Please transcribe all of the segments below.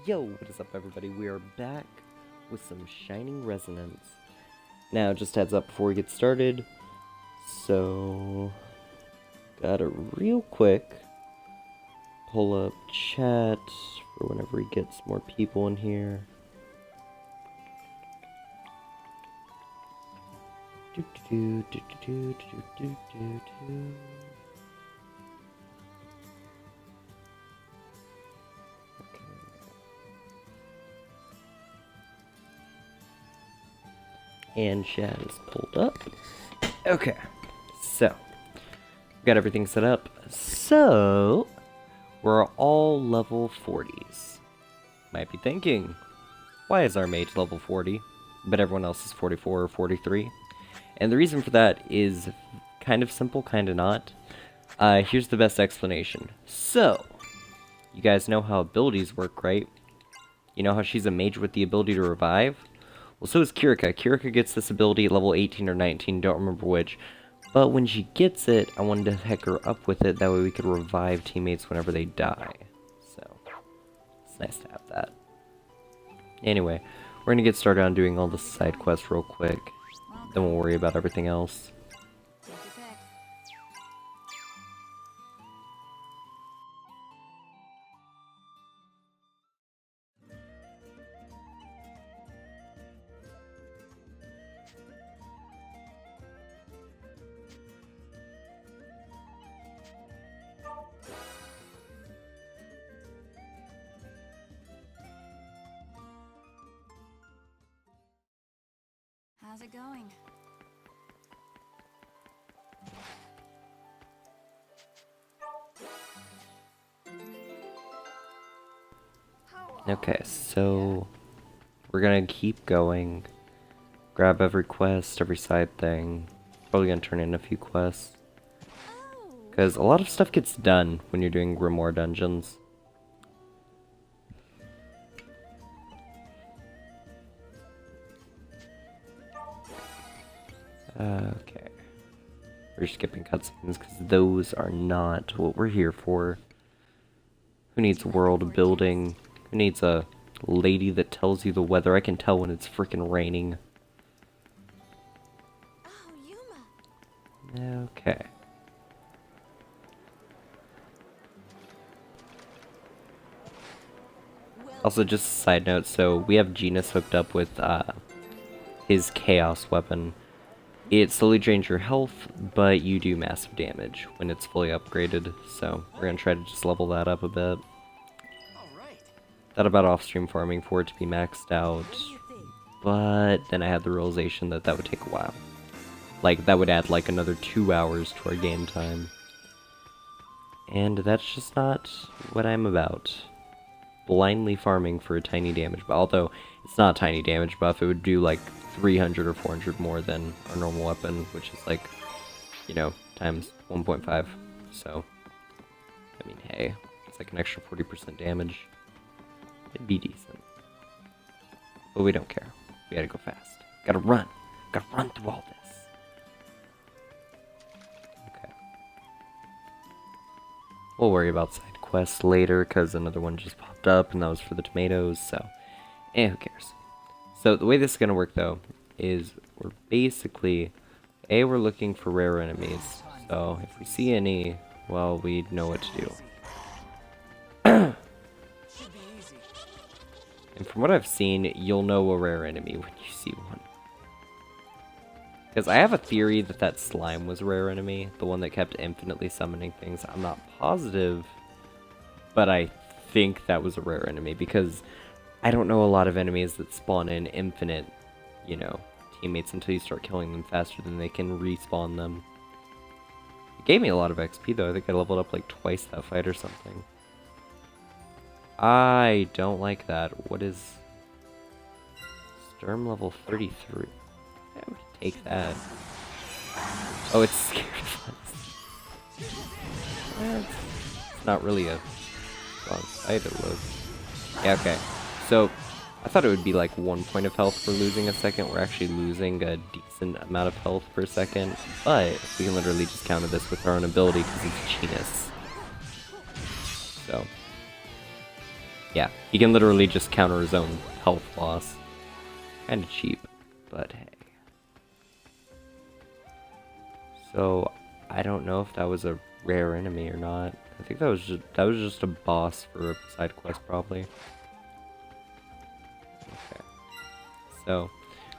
Yo, what is up everybody? We are back with some Shining Resonance. Now, just heads up before we get started. So, gotta real quick pull up chat for whenever he gets more people in here. And chat is pulled up. Okay, so got everything set up. So we're all level 40s. Might be thinking, why is our mage level 40, but everyone else is 44 or 43? And the reason for that is kind of simple, kind of not. Here's the best explanation. So, you guys know how abilities work, right? You know how she's a mage with the ability to revive? Well, so is Kirika. Kirika gets this ability at level 18 or 19, don't remember which. But when she gets it, I wanted to heck her up with it, that way we could revive teammates whenever they die. So, it's nice to have that. Anyway, we're gonna get started on doing all the side quests real quick. Then we'll worry about everything else. How's it going? Okay, so we're gonna keep going. Grab every quest, every side thing. Probably gonna turn in a few quests. Because a lot of stuff gets done when you're doing Grimoire dungeons. Okay. We're skipping cutscenes because those are not what we're here for. Who needs world building? Who needs a lady that tells you the weather? I can tell when it's freaking raining. Okay. Also, just a side note, so we have Genus hooked up with his Chaos weapon. It slowly drains your health, but you do massive damage when it's fully upgraded, so we're going to try to just level that up a bit. Thought about off-stream farming for it to be maxed out, but then I had the realization that that would take a while. Like, that would add like another 2 hours to our game time. And that's just not what I'm about. Blindly farming for a tiny damage buff, although it's not a tiny damage buff, it would do like 300 or 400 more than our normal weapon, which is like, you know, times 1.5. So, I mean, hey, it's like an extra 40% damage. It'd be decent. But we don't care. We gotta go fast. Gotta run. Gotta run through all this. Okay. We'll worry about side quests later, because another one just popped up, and that was for the tomatoes, so, who cares? So, the way this is going to work, though, is we're basically, we're looking for rare enemies, so if we see any, well, we know what to do. And from what I've seen, you'll know a rare enemy when you see one. Because I have a theory that that slime was a rare enemy, the one that kept infinitely summoning things. I'm not positive, but I think that was a rare enemy, because I don't know a lot of enemies that spawn in infinite, you know, teammates until you start killing them faster than they can respawn them. It gave me a lot of XP, though. I think I leveled up like twice that fight or something. I don't like that. What is... Sturm level 33. Yeah, we can take that. Oh, it's scared of us. It's not really a wrong fight, it looks. Yeah, okay. So, I thought it would be like 1 point of health for losing a second. We're actually losing a decent amount of health per second. But we can literally just counter this with our own ability because it's Genus. So, Yeah, he can literally just counter his own health loss. Kinda cheap, but hey. So, I don't know if that was a rare enemy or not. I think that was just a boss for a side quest, probably. Okay. So,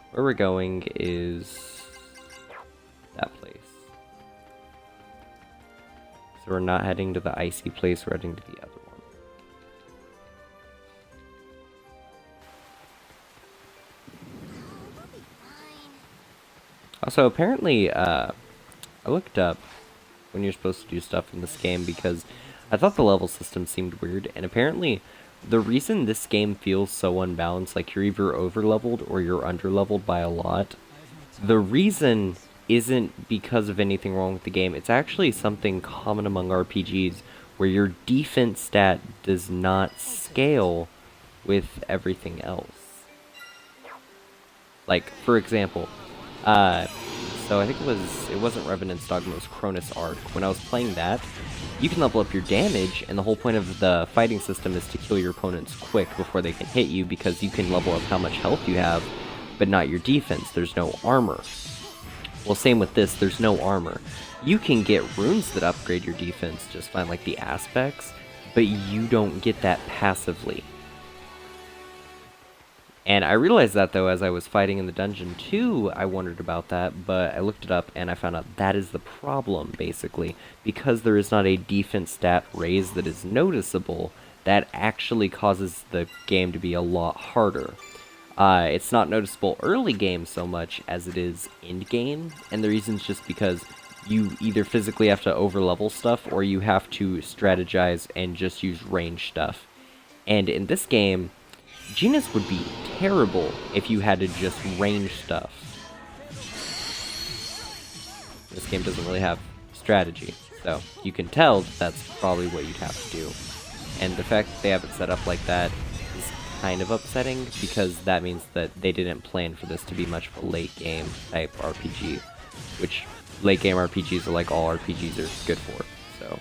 where we're going is that place. So we're not heading to the icy place, we're heading to the other one. We'll be fine. Also, apparently, I looked up when you're supposed to do stuff in this game because I thought the level system seemed weird, and apparently the reason this game feels so unbalanced, like you're either over-leveled or you're under-leveled by a lot, the reason isn't because of anything wrong with the game. It's actually something common among RPGs where your defense stat does not scale with everything else. Like, for example, so I think it wasn't Revenant's Dogma, it was Cronus Arc. When I was playing that, you can level up your damage, and the whole point of the fighting system is to kill your opponents quick before they can hit you, because you can level up how much health you have, but not your defense. There's no armor. Well, same with this, there's no armor. You can get runes that upgrade your defense just fine, like the aspects, but you don't get that passively. And I realized that, though, as I was fighting in the dungeon too, I wondered about that, but I looked it up and I found out that is the problem, basically. Because there is not a defense stat raise that is noticeable, that actually causes the game to be a lot harder. It's not noticeable early game so much as it is end game, and the reason's just because you either physically have to overlevel stuff, or you have to strategize and just use range stuff. And in this game, Genus would be terrible if you had to just range stuff. This game doesn't really have strategy, so you can tell that's probably what you'd have to do. And the fact that they have it set up like that is kind of upsetting, because that means that they didn't plan for this to be much of a late game type RPG, which late game RPGs are like all RPGs are good for, so.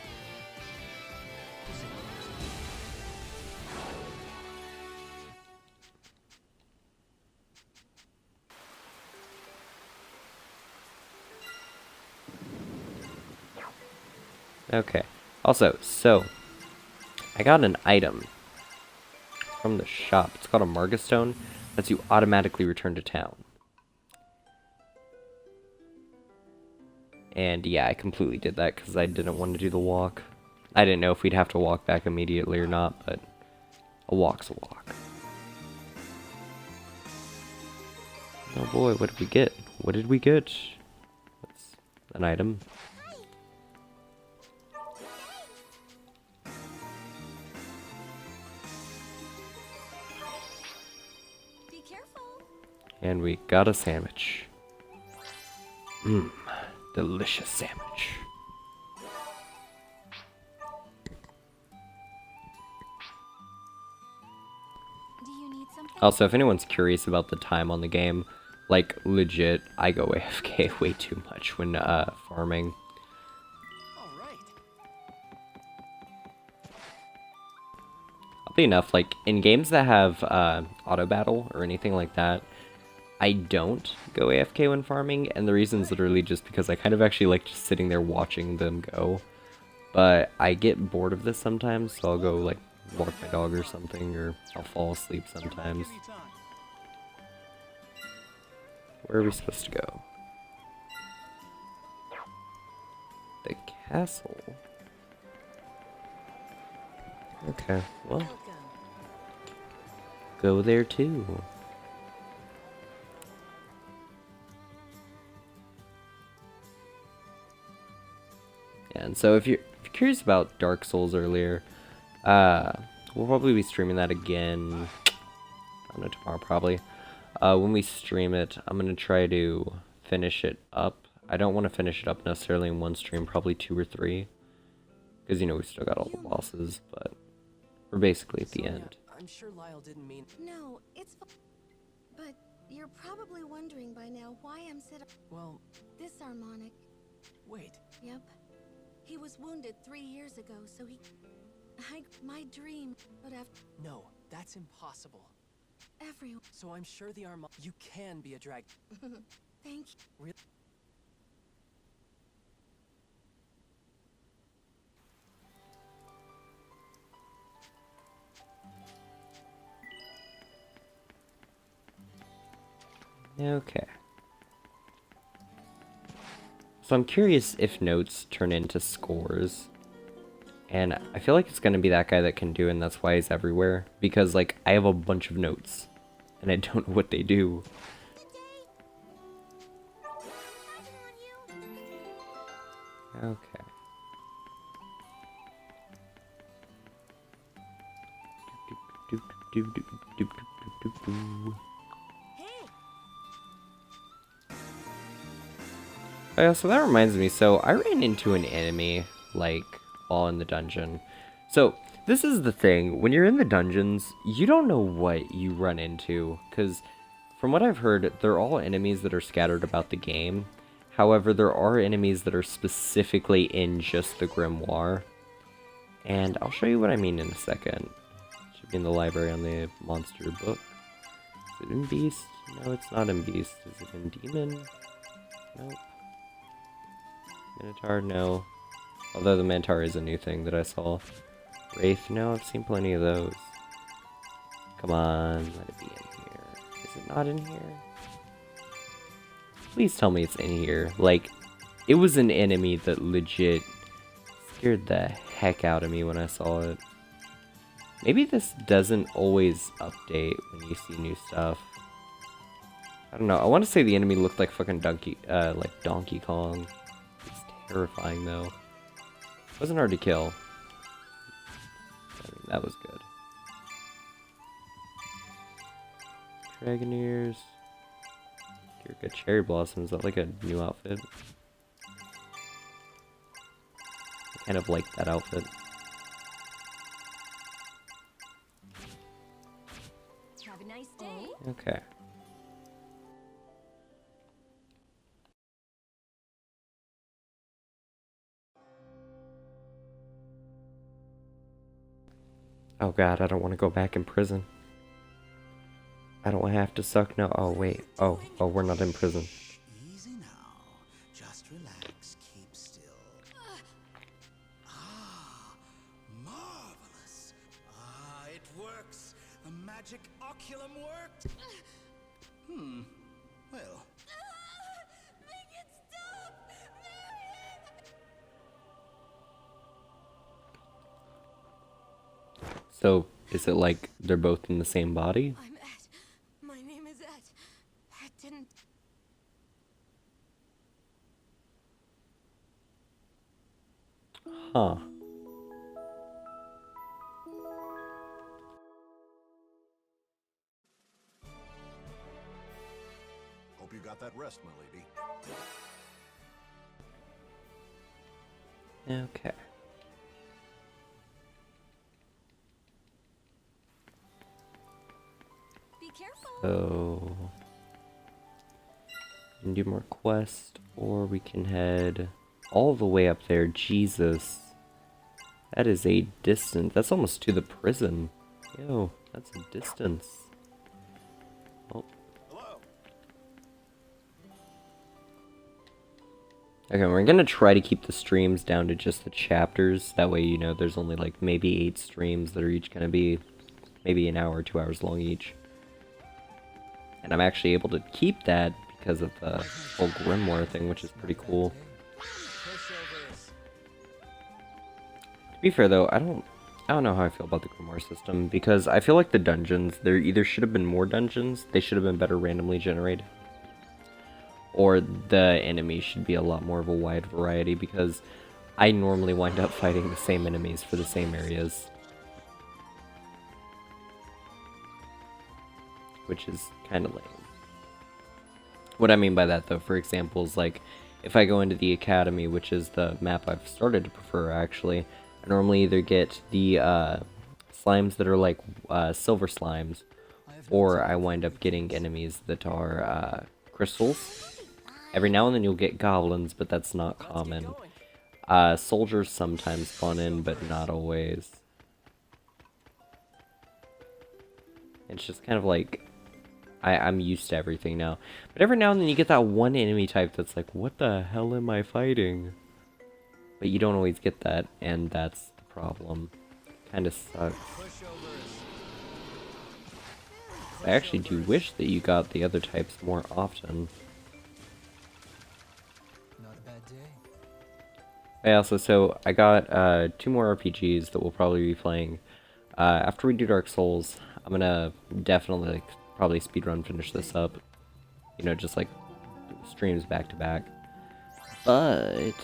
Okay. Also, so I got an item from the shop. It's called a Margastone. Lets you automatically return to town. And yeah, I completely did that because I didn't want to do the walk. I didn't know if we'd have to walk back immediately or not, but a walk's a walk. Oh boy, what did we get? What did we get? That's an item. Be careful. And we got a sandwich. Mmm, delicious sandwich. Do you need something? Also, if anyone's curious about the time on the game, like, legit, I go AFK way too much when, farming. Oddly enough, like, in games that have, auto battle or anything like that, I don't go AFK when farming, and the reason's literally just because I kind of actually like just sitting there watching them go. But I get bored of this sometimes, so I'll go, like, walk my dog or something, or I'll fall asleep sometimes. Where are we supposed to go? The castle. Okay, well, go there too. And so if you're curious about Dark Souls earlier, we'll probably be streaming that again, I don't know, tomorrow probably. When we stream it, I'm going to try to finish it up. I don't want to finish it up necessarily in one stream, probably 2 or 3. Because, you know, we still got all the bosses, but we're basically at the end. I'm sure Lyle didn't mean... No, it's... But you're probably wondering by now why I'm sitting... Well, This harmonic. wait. Yep. He was wounded 3 years ago, so he... My dream, but after... No, That's impossible. Everyone. So I'm sure the Armada. You can be a dragon. Thank you. Okay. So I'm curious if notes turn into scores. And I feel like it's going to be that guy that can do it, and that's why he's everywhere. Because, like, I have a bunch of notes, and I don't know what they do. Okay. Oh, yeah, so that reminds me. So I ran into an enemy, like, while in the dungeon. So this is the thing. When you're in the dungeons, you don't know what you run into. Because from what I've heard, they're all enemies that are scattered about the game. However, there are enemies that are specifically in just the grimoire. And I'll show you what I mean in a second. It should be in the library on the monster book. Is it in Beast? No, it's not in Beast. Is it in Demon? Nope. Minotaur? No. Although the Minotaur is a new thing that I saw. Wraith? No, I've seen plenty of those. Come on, let it be in here. Is it not in here? Please tell me it's in here. Like, it was an enemy that legit scared the heck out of me when I saw it. Maybe this doesn't always update when you see new stuff. I don't know. I want to say the enemy looked like fucking Donkey Kong. It's terrifying though. Wasn't hard to kill. I mean, that was good. Dragoneers. Got Cherry Blossom. Is that like a new outfit? I kind of like that outfit. Have a nice day. Okay. Oh god, I don't want to go back in prison. I don't have to suck now. Oh wait. Oh, we're not in prison. Easy now. Just relax. Keep still. Ah, marvelous. Ah, it works. The magic oculum worked. Well. Make it stop! So, is it like they're both in the same body? I'm Ed. My name is Ed. Ed didn't. Huh. Hope you got that rest, my lady. Okay. Be careful. So, we can do more quests, or we can head all the way up there. Jesus. That is a distance. That's almost to the prison. Yo, that's a distance. Oh. Hello. Okay, we're gonna try to keep the streams down to just the chapters. That way, you know, there's only like maybe 8 streams that are each gonna be maybe an hour, 2 hours long each. And I'm actually able to keep that because of the whole grimoire thing, which is pretty cool. Pushovers. To be fair though, I don't know how I feel about the grimoire system, because I feel like the dungeons, there either should have been more dungeons, they should have been better randomly generated, or the enemies should be a lot more of a wide variety, because I normally wind up fighting the same enemies for the same areas. Which is kind of lame. What I mean by that though, for example, is like, if I go into the Academy, which is the map I've started to prefer actually, I normally either get the slimes that are like silver slimes, or I wind up getting enemies that are crystals. Every now and then you'll get goblins, but that's not common. Soldiers sometimes spawn in, but not always. It's just kind of like, I'm used to everything now. But every now and then you get that one enemy type that's like, what the hell am I fighting? But you don't always get that, and that's the problem. Kinda sucks. Pushovers. I actually do wish that you got the other types more often. Not a bad day. So I got 2 more RPGs that we'll probably be playing. After we do Dark Souls, I'm gonna definitely like, probably speedrun finish this up. You know, just like streams back to back. But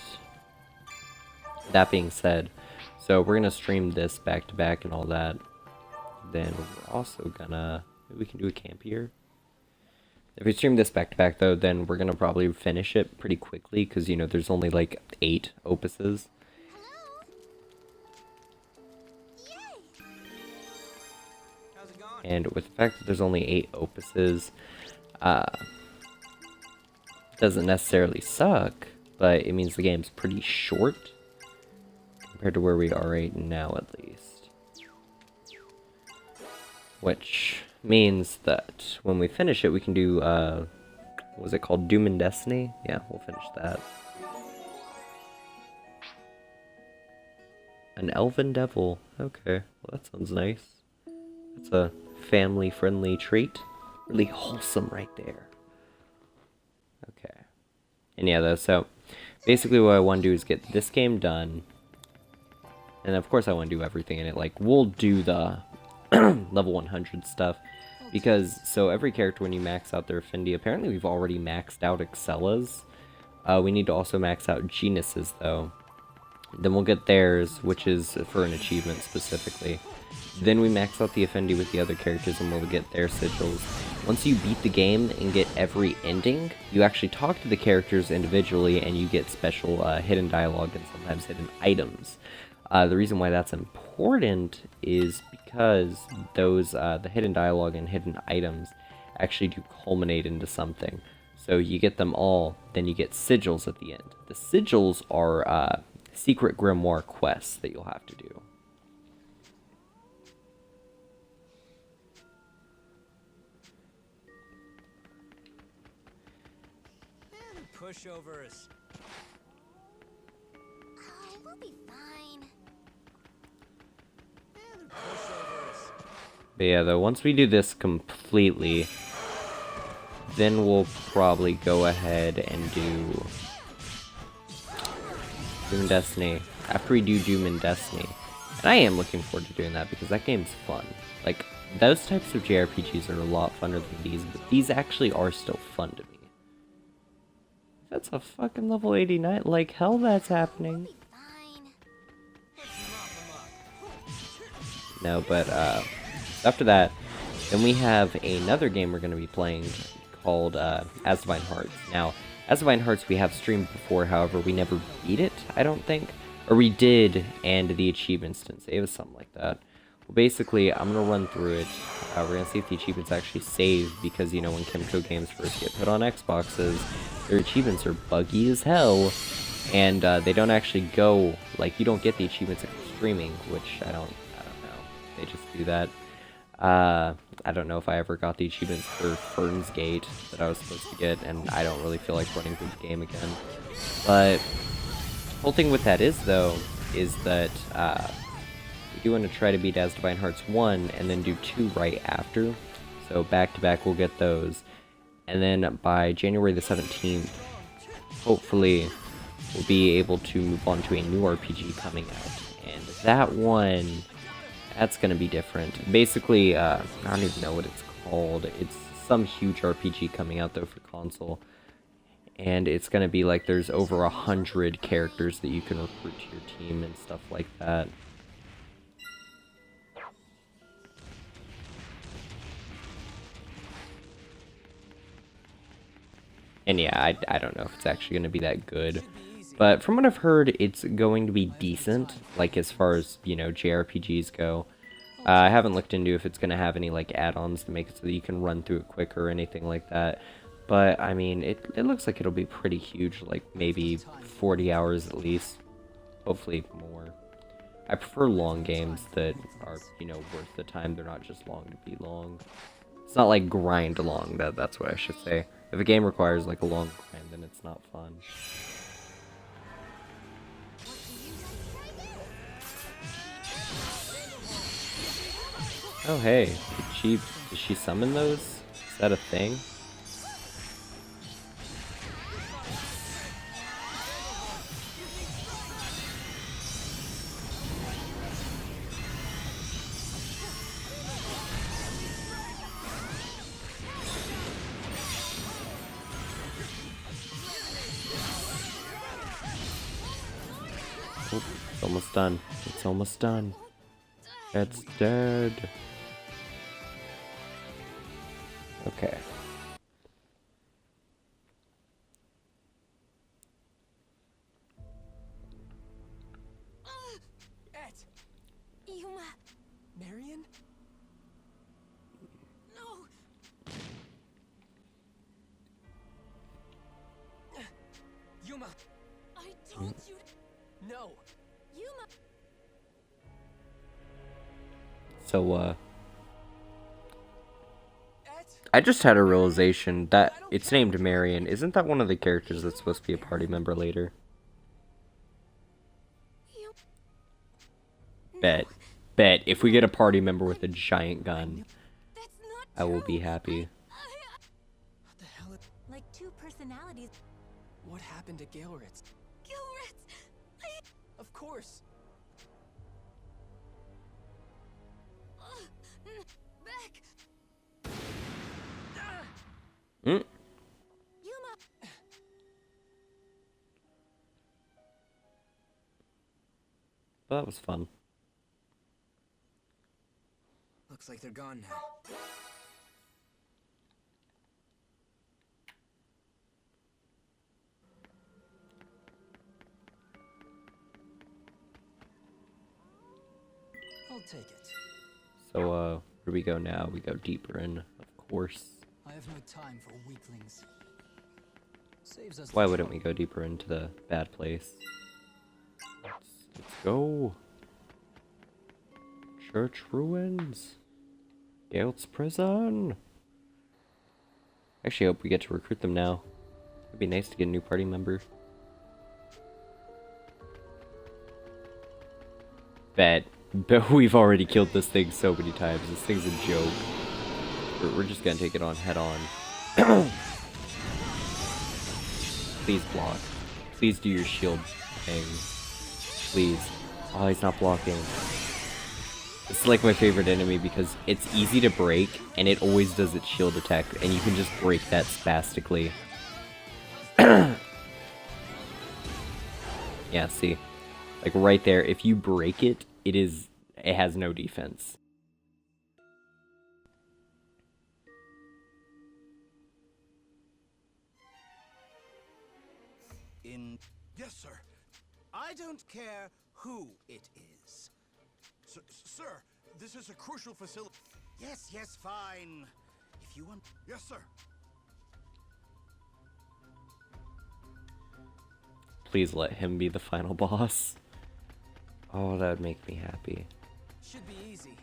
that being said, so we're gonna stream this back to back and all that. Then we're also gonna, maybe we can do a camp here. If we stream this back to back though, then we're gonna probably finish it pretty quickly because you know there's only like 8 opuses. And with the fact that there's only 8 opuses, doesn't necessarily suck, but it means the game's pretty short compared to where we are right now, at least. Which means that when we finish it, we can do, what was it called? Doom and Destiny? Yeah, we'll finish that. An Elven Devil. Okay, well that sounds nice. That's a family-friendly treat. Really wholesome right there. Okay. And yeah, though, so basically what I want to do is get this game done. And of course I want to do everything in it. Like, we'll do the level 100 stuff. Because, so every character when you max out their affinity, apparently we've already maxed out Excella's. We need to also max out Genus's, though. Then we'll get theirs, which is for an achievement specifically. Then we max out the affinity with the other characters and we'll get their sigils. Once you beat the game and get every ending, you actually talk to the characters individually and you get special hidden dialogue and sometimes hidden items. The reason why that's important is because those the hidden dialogue and hidden items actually do culminate into something. So you get them all, then you get sigils at the end. The sigils are secret grimoire quests that you'll have to do. Pushovers. I will be fine. Pushovers. But yeah, though, once we do this completely, then we'll probably go ahead and do Doom and Destiny. After we do Doom and Destiny. And I am looking forward to doing that because that game's fun. Like, those types of JRPGs are a lot funner than these, but these actually are still fun to me. That's a fucking level 89. Like, hell that's happening. Fine. No, but after that, then we have another game we're going to be playing called As Divine Hearts. Now, As Divine Hearts we have streamed before, however, we never beat it, I don't think. Or we did, and the achievements didn't save us, something like that. Well, basically, I'm going to run through it. We're going to see if the achievements actually save, because, you know, when Kimco games first get put on Xboxes, their achievements are buggy as hell, and they don't actually go, like, you don't get the achievements if you're streaming, which I don't know. They just do that. I don't know if I ever got the achievements for Fern's Gate that I was supposed to get, and I don't really feel like running through the game again. But the whole thing with that is, though, is that we do want to try to beat As Divine Hearts 1 and then do 2 right after. So back to back we'll get those. And then by January the 17th, hopefully we'll be able to move on to a new RPG coming out. And that one, that's going to be different. Basically, I don't even know what it's called. It's some huge RPG coming out, though, for console. And it's going to be like there's over 100 characters that you can recruit to your team and stuff like that. And yeah, I don't know if it's actually going to be that good. But from what I've heard, it's going to be decent, like as far as, you know, JRPGs go. I haven't looked into if it's going to have any, like, add-ons to make it so that you can run through it quicker or anything like that. But, I mean, it looks like it'll be pretty huge, like maybe 40 hours at least. Hopefully more. I prefer long games that are, worth the time. They're not just long to be long. It's not like grind long, that's what I should say. If a game requires like a long grind, then it's not fun. Oh hey, did she summon those? Is that a thing? Oh, it's almost done. It's almost done. It's dead. Okay. Et! Yuma. Marion? No. Yuma! I told you. No! Yuma. So, Et! I just had a realization that it's named Marion. Isn't that one of the characters that's supposed to be a party member later? Bet. Bet. If we get a party member with a giant gun, That's not I will true. be happy. What the hell? Like two personalities. What happened to Gilritz? Gilritz. Of course! Back. Hmm? Yuma. Well, that was fun. Looks like they're gone now. I'll take it. So, where do we go now? We go deeper in, of course. I have no time for weaklings. Saves us. Why wouldn't we go deeper into the bad place? Let's go. Church ruins. Gaelt's prison. Actually, I hope we get to recruit them now. It'd be nice to get a new party member. Bet. Bet we've already killed this thing so many times. This thing's a joke. We're just gonna take it on head on. Please block. Please do your shield thing. Please. Oh, he's not blocking. This is like my favorite enemy because it's easy to break and it always does its shield attack and you can just break that spastically. Yeah, see. Like right there, if you break it, it has no defense. Yes, sir. I don't care who it is. Sir, this is a crucial facility. Yes, fine. If you want... Yes, sir. Please let him be the final boss. Oh, that would make me happy. Should be easy.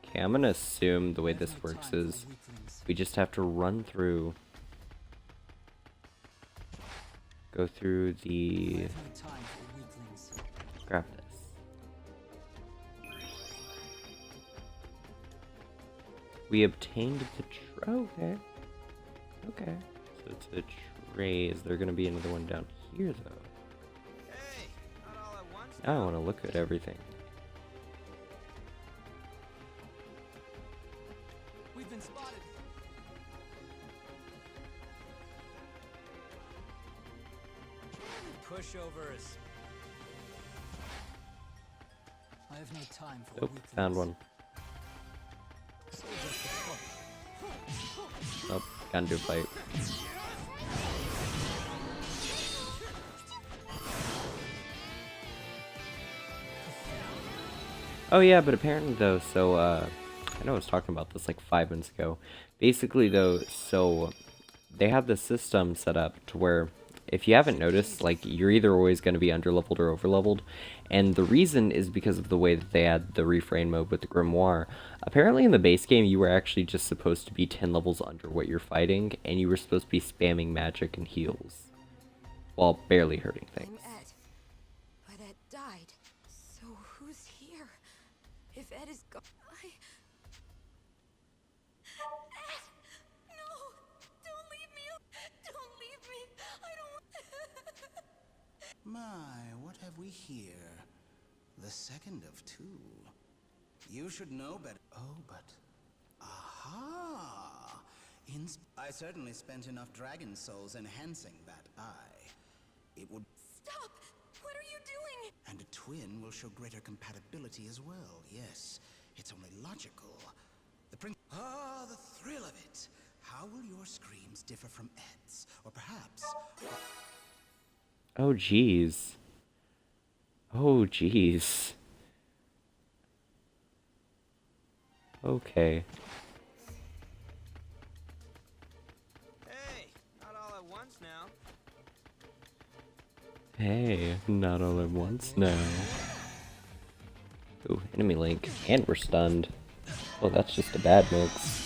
Okay, I'm gonna assume the way this works is we just have to run through, go through I the, have no time for weaklings. grab this. We obtained the okay. Okay. So it's a tray. Is there gonna be another one down here though? Hey, not all at once. Now I wanna look at everything. We've been spotted. Pushovers. I have no time for Nope, weaklings. found one. Saves us the trouble. Nope, can't do a fight. Oh yeah, but apparently though, so I know I was talking about this like 5 minutes ago. Basically though, so they have the system set up to where if you haven't noticed, like, you're either always going to be underleveled or overleveled, and the reason is because of the way that they add the refrain mode with the grimoire. Apparently in the base game, you were actually just supposed to be 10 levels under what you're fighting, and you were supposed to be spamming magic and heals, while barely hurting things. I'm Ed. But Ed died. So who's here? If Ed is gone, Ed! No! Don't leave me! Don't leave me! I don't My, what have we here? The second of two. You should know better. Oh, but... Aha! I certainly spent enough dragon souls enhancing that eye. It would... Stop! What are you doing? And a twin will show greater compatibility as well, yes. It's only logical. The thrill of it! How will your screams differ from Ed's? Or perhaps... Oh, jeez. Oh, jeez. Okay. Hey, not all at once now. Hey, not all at once now. Ooh, enemy link. And we're stunned. Well, that's just a bad mix.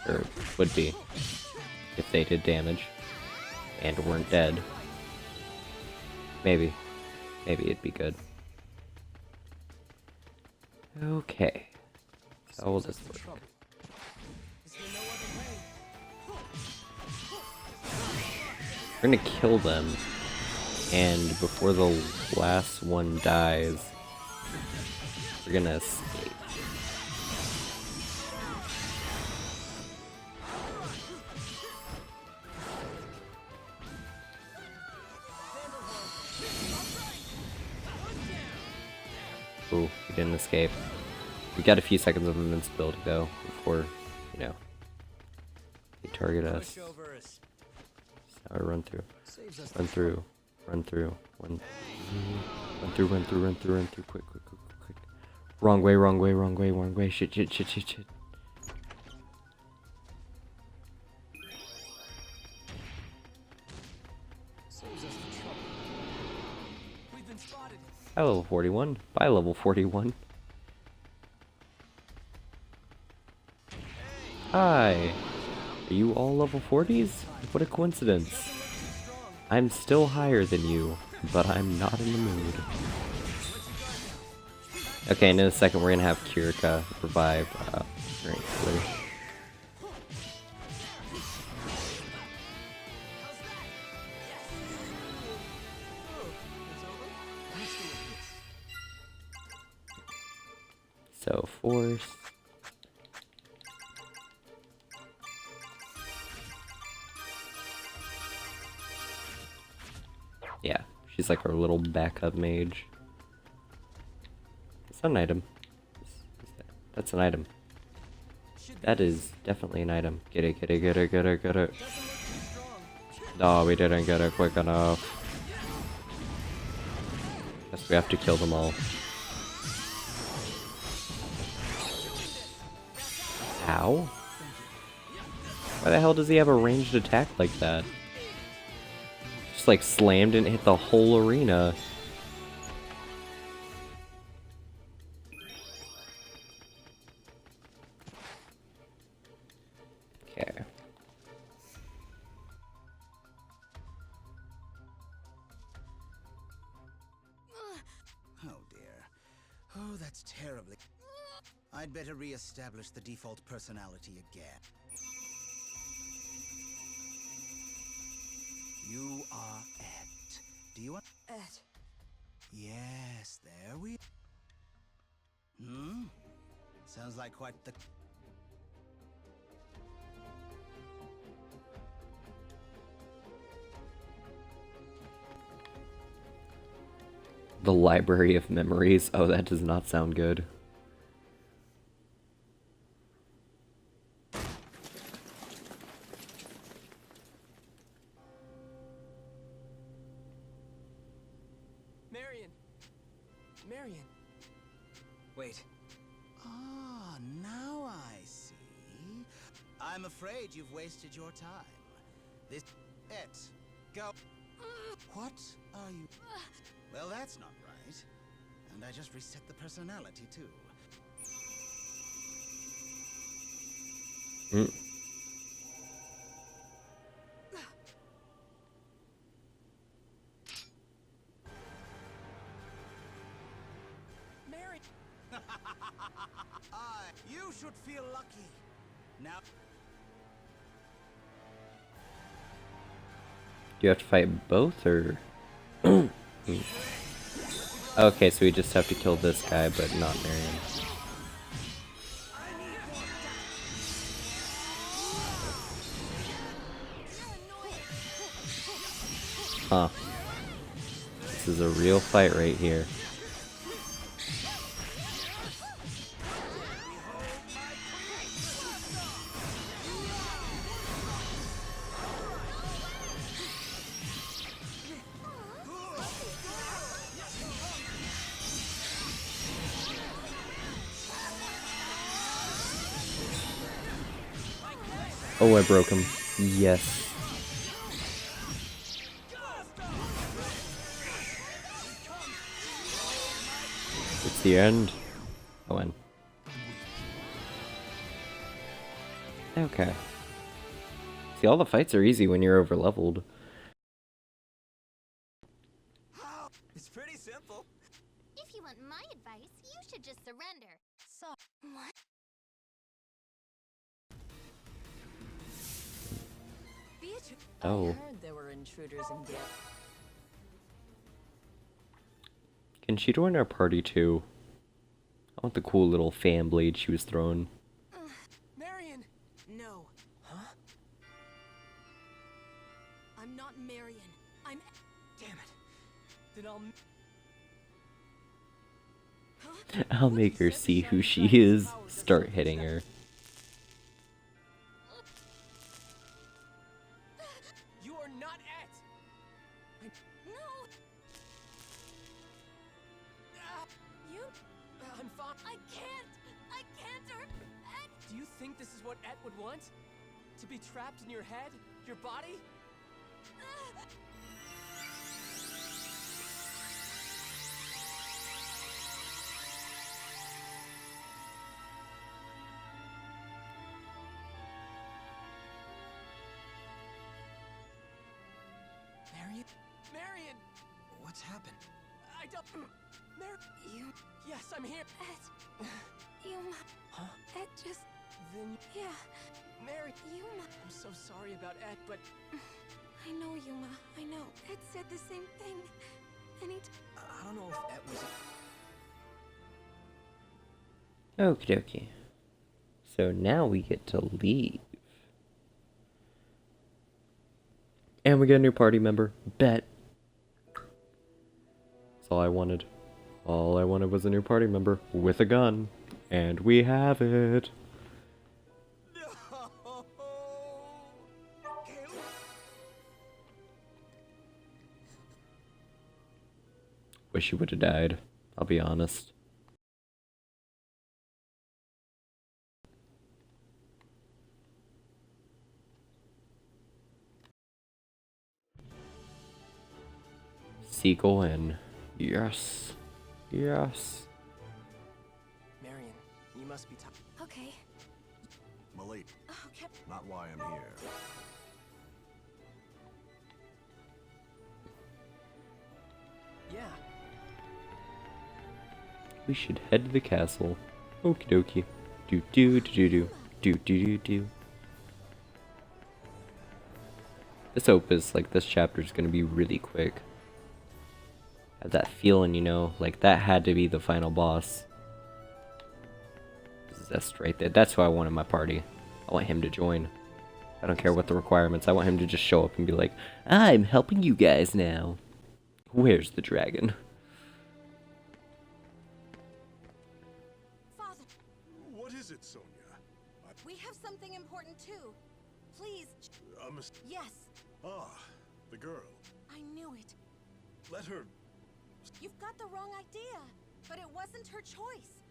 Or would be, if they did damage and weren't dead. Maybe. Maybe it'd be good. Okay. So how will this work? We're gonna kill them, and before the last one dies, we're gonna escape. Ooh, we didn't escape. We got a few seconds of invincibility though, before, you know, they target us. So I run through. Run through. Run through. Run through, run through, run through, run through. Quick, quick, quick, quick, quick. Wrong way, wrong way, wrong way, wrong way. Shit, shit, shit, shit, shit. We've been spotted. Hi, level 41. Bye, level 41. Hi. Are you all level 40s? What a coincidence. I'm still higher than you, but I'm not in the mood. Okay, and in a second we're gonna have Kirika revive Drink Slurp. So, force. Yeah, she's like our little backup mage. It's an item. That's an item. That is definitely an item. Get it, get it, get it, get it, get it. No, we didn't get it quick enough. Guess we have to kill them all. Ow? Why the hell does he have a ranged attack like that? Just like slammed and hit the whole arena. Okay. Oh dear. Oh, that's terribly... I'd better re-establish the default personality again. You are Ed. Do you want... Ed. Yes, there we... Sounds like quite the... The Library of Memories. Oh, that does not sound good. Marion. Marion. Wait, Ah, I'm afraid you've wasted your time. This... Go. What are you... Well, that's not right. And I just reset the personality, too. Mary! You should feel lucky. Now... Do you have to fight both, or... Okay, so we just have to kill this guy, but not Marion. Huh. This is a real fight right here. Oh, I broke him. Yes. It's the end. I win. Okay. See, all the fights are easy when you're over-leveled. It's pretty simple. If you want my advice, you should just surrender. So, what? Oh. I heard there were intruders in Gale. Can she join our party too? I want the cool little fan blade she was throwing. Marion! No. Huh? I'm not Marion. I'm... Damn it. Then I'll make her see who she is. Start hitting her. You are not at. No! You... I'm fine. I can't hurt Ed! Do you think this is what Et would want? To be trapped in your head? Your body? Marion? Marion! What's happened? I don't... You... Yes, I'm here. Ed... Yuma... Huh? Ed just... Then... Yeah... Mary... Yuma... I'm so sorry about Ed, but... I know, Yuma. I know. Ed said the same thing. And he... I don't know if Ed was... Okie dokie. So now we get to leave. And we get a new party member. Bet. That's all I wanted. All I wanted was a new party member with a gun. And we have it. Wish he would have died. I'll be honest. Seagull in. Yes. Yes. Marion, you must be tired. Okay. Malik, Okay. not why I'm here. Yeah. We should head to the castle. Okie dokie. Do do do do do. Do do do do. This opus, like this chapter, is gonna be really quick. I have that feeling, you know, like that had to be the final boss. Zest right there. That's who I want in my party. I want him to join. I don't care what the requirements. I want him to just show up and be like, I'm helping you guys now. Where's the dragon? Father, What is it, Sonia? we have something important too. Please. Yes, Ah, the girl. I knew it. Let her... You've got the wrong idea. But it wasn't her choice.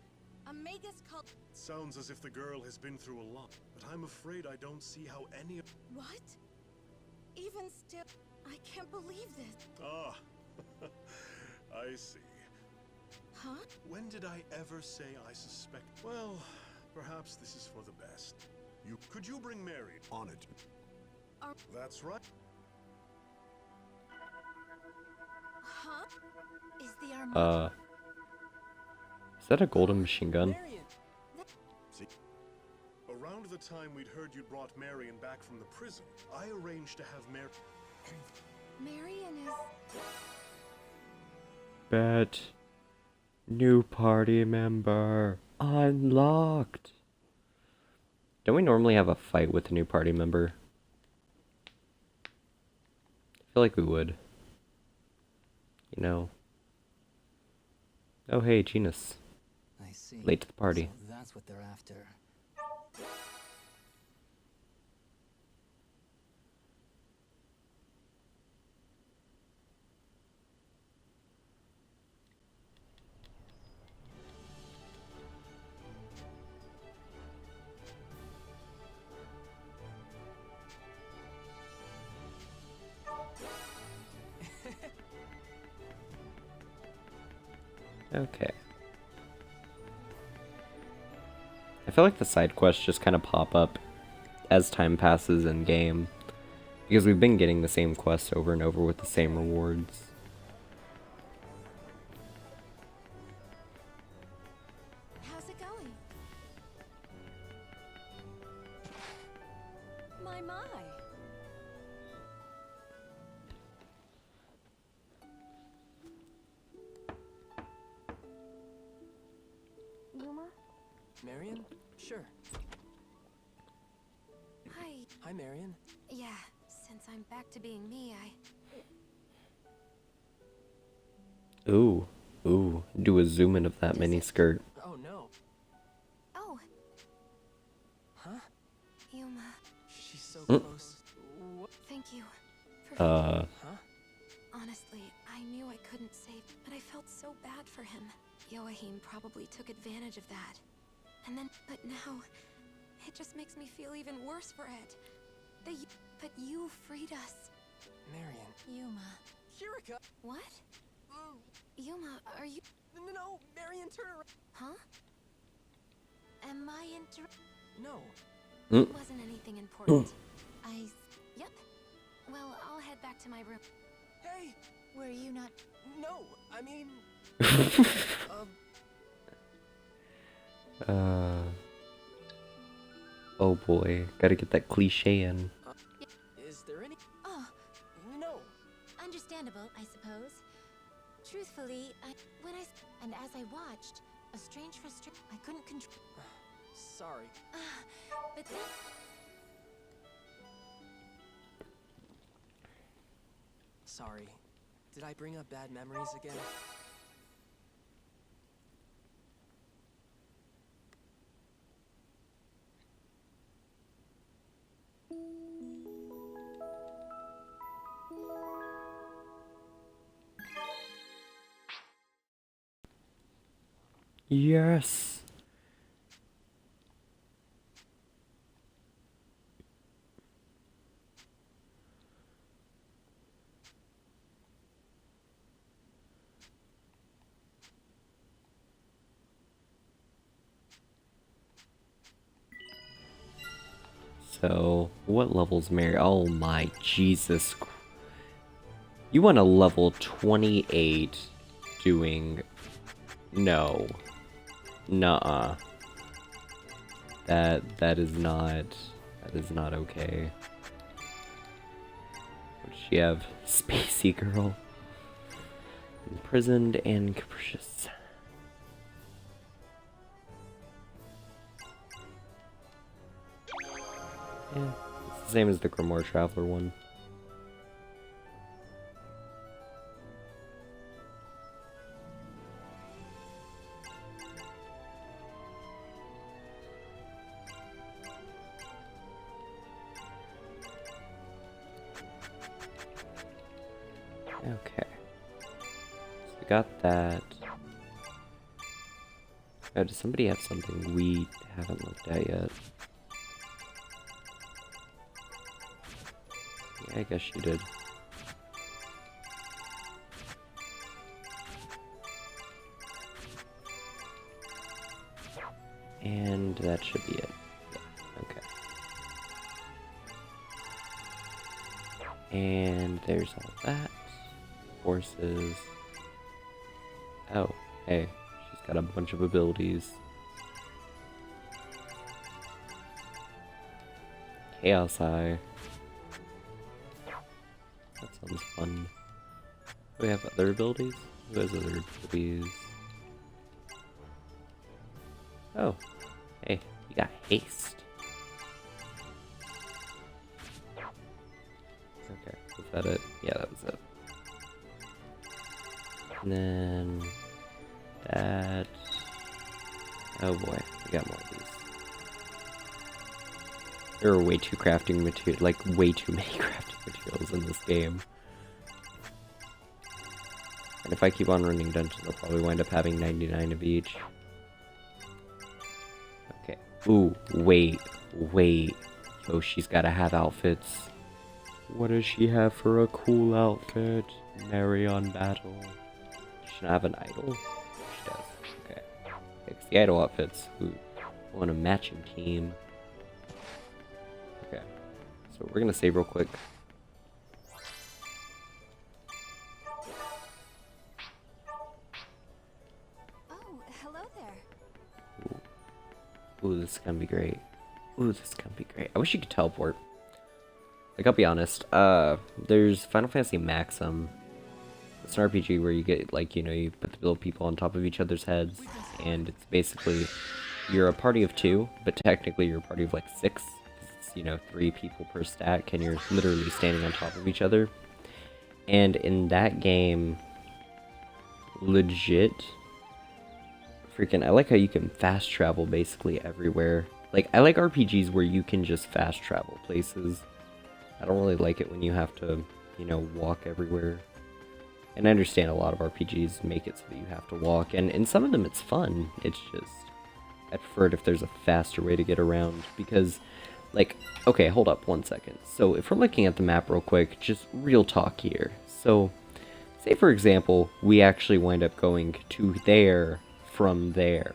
A magus called... Sounds as if the girl has been through a lot, but I'm afraid I don't see how any of... What? Even still, I can't believe this. Ah, I see. Huh? When did I ever say I suspect? Well, perhaps this is for the best. Could you bring Mary on it? That's right. Huh? Is the armor... Is that a golden machine gun? Marion! See, around the time we'd heard you brought Marion back from the prison, I arranged to have Marion is... Bet. New party member. Unlocked. Don't we normally have a fight with a new party member? I feel like we would. You know. Oh hey, Genus. I see. Late to the party. So that's what they're after. Okay. I feel like the side quests just kind of pop up as time passes in game, because we've been getting the same quests over and over with the same rewards. How's it going? My. Yuma? Marion? Sure. Hi. Hi, Marion. Yeah, since I'm back to being me, Ooh, ooh, do a zoom in of that mini skirt. Oh, no. Oh, Huh? Yuma, She's so close. What? thank you. Huh? Honestly, I knew I couldn't save, but I felt so bad for him. Joachim probably took advantage of that. And then, but now, it just makes me feel even worse for Ed. But you freed us. Marion. Yuma. Kirika! What? Yuma, are you... No, Marion, turn around. Huh? Am I No. It wasn't anything important. Yep. Well, I'll head back to my room. Hey! Were you not... No, I mean... Oh boy, gotta get that cliche in. Is there any... Oh, No. understandable, I suppose. Truthfully, and as I watched, a strange frustration I couldn't control. Sorry. But then... Sorry. Did I bring up bad memories again? Yes. So, what level's Mary? Oh my Jesus. You want a level 28 doing... No. Nuh-uh. That is not okay. What does she have? Spacey girl. Imprisoned and capricious. Yeah, it's the same as the Grimoire Traveler one. Okay. So we got that. Does somebody have something we haven't looked at yet? Yeah, I guess she did. And that should be it. Yeah, okay. And there's all that. Horses. Oh, hey. She's got a bunch of abilities. Chaos Eye. That sounds fun. Do we have other abilities? Who has other abilities? Oh. Hey, you got haste. Okay, was that it? Yeah, that was it. And then that. Oh boy, we got more of these. There are way too crafting material, like way too many crafting materials in this game. And if I keep on running dungeons, I'll probably wind up having 99 of each. Okay. Ooh, wait. Yo, she's gotta have outfits. What does she have for a cool outfit? Mary on battle. Does she not have an idol? She does. Okay. It's the idol outfits. Ooh. Want a matching team. Okay. So we're gonna save real quick. Oh, hello there. Ooh, this is gonna be great. Ooh, this is gonna be great. I wish you could teleport. Like, I'll be honest, there's Final Fantasy Maxim. It's an RPG where you get, like, you know, you put the little people on top of each other's heads, and it's basically, you're a party of 2, but technically you're a party of, like, 6. It's, you know, 3 people per stack, and you're literally standing on top of each other. And in that game, legit, freaking, I like how you can fast travel basically everywhere. Like, I like RPGs where you can just fast travel places. I don't really like it when you have to, you know, walk everywhere. And I understand a lot of RPGs make it so that you have to walk, and in some of them it's fun. It's just, I prefer it if there's a faster way to get around, because, like, okay, hold up 1 second. So if we're looking at the map real quick, just real talk here. So, say for example, we actually wind up going to there from there.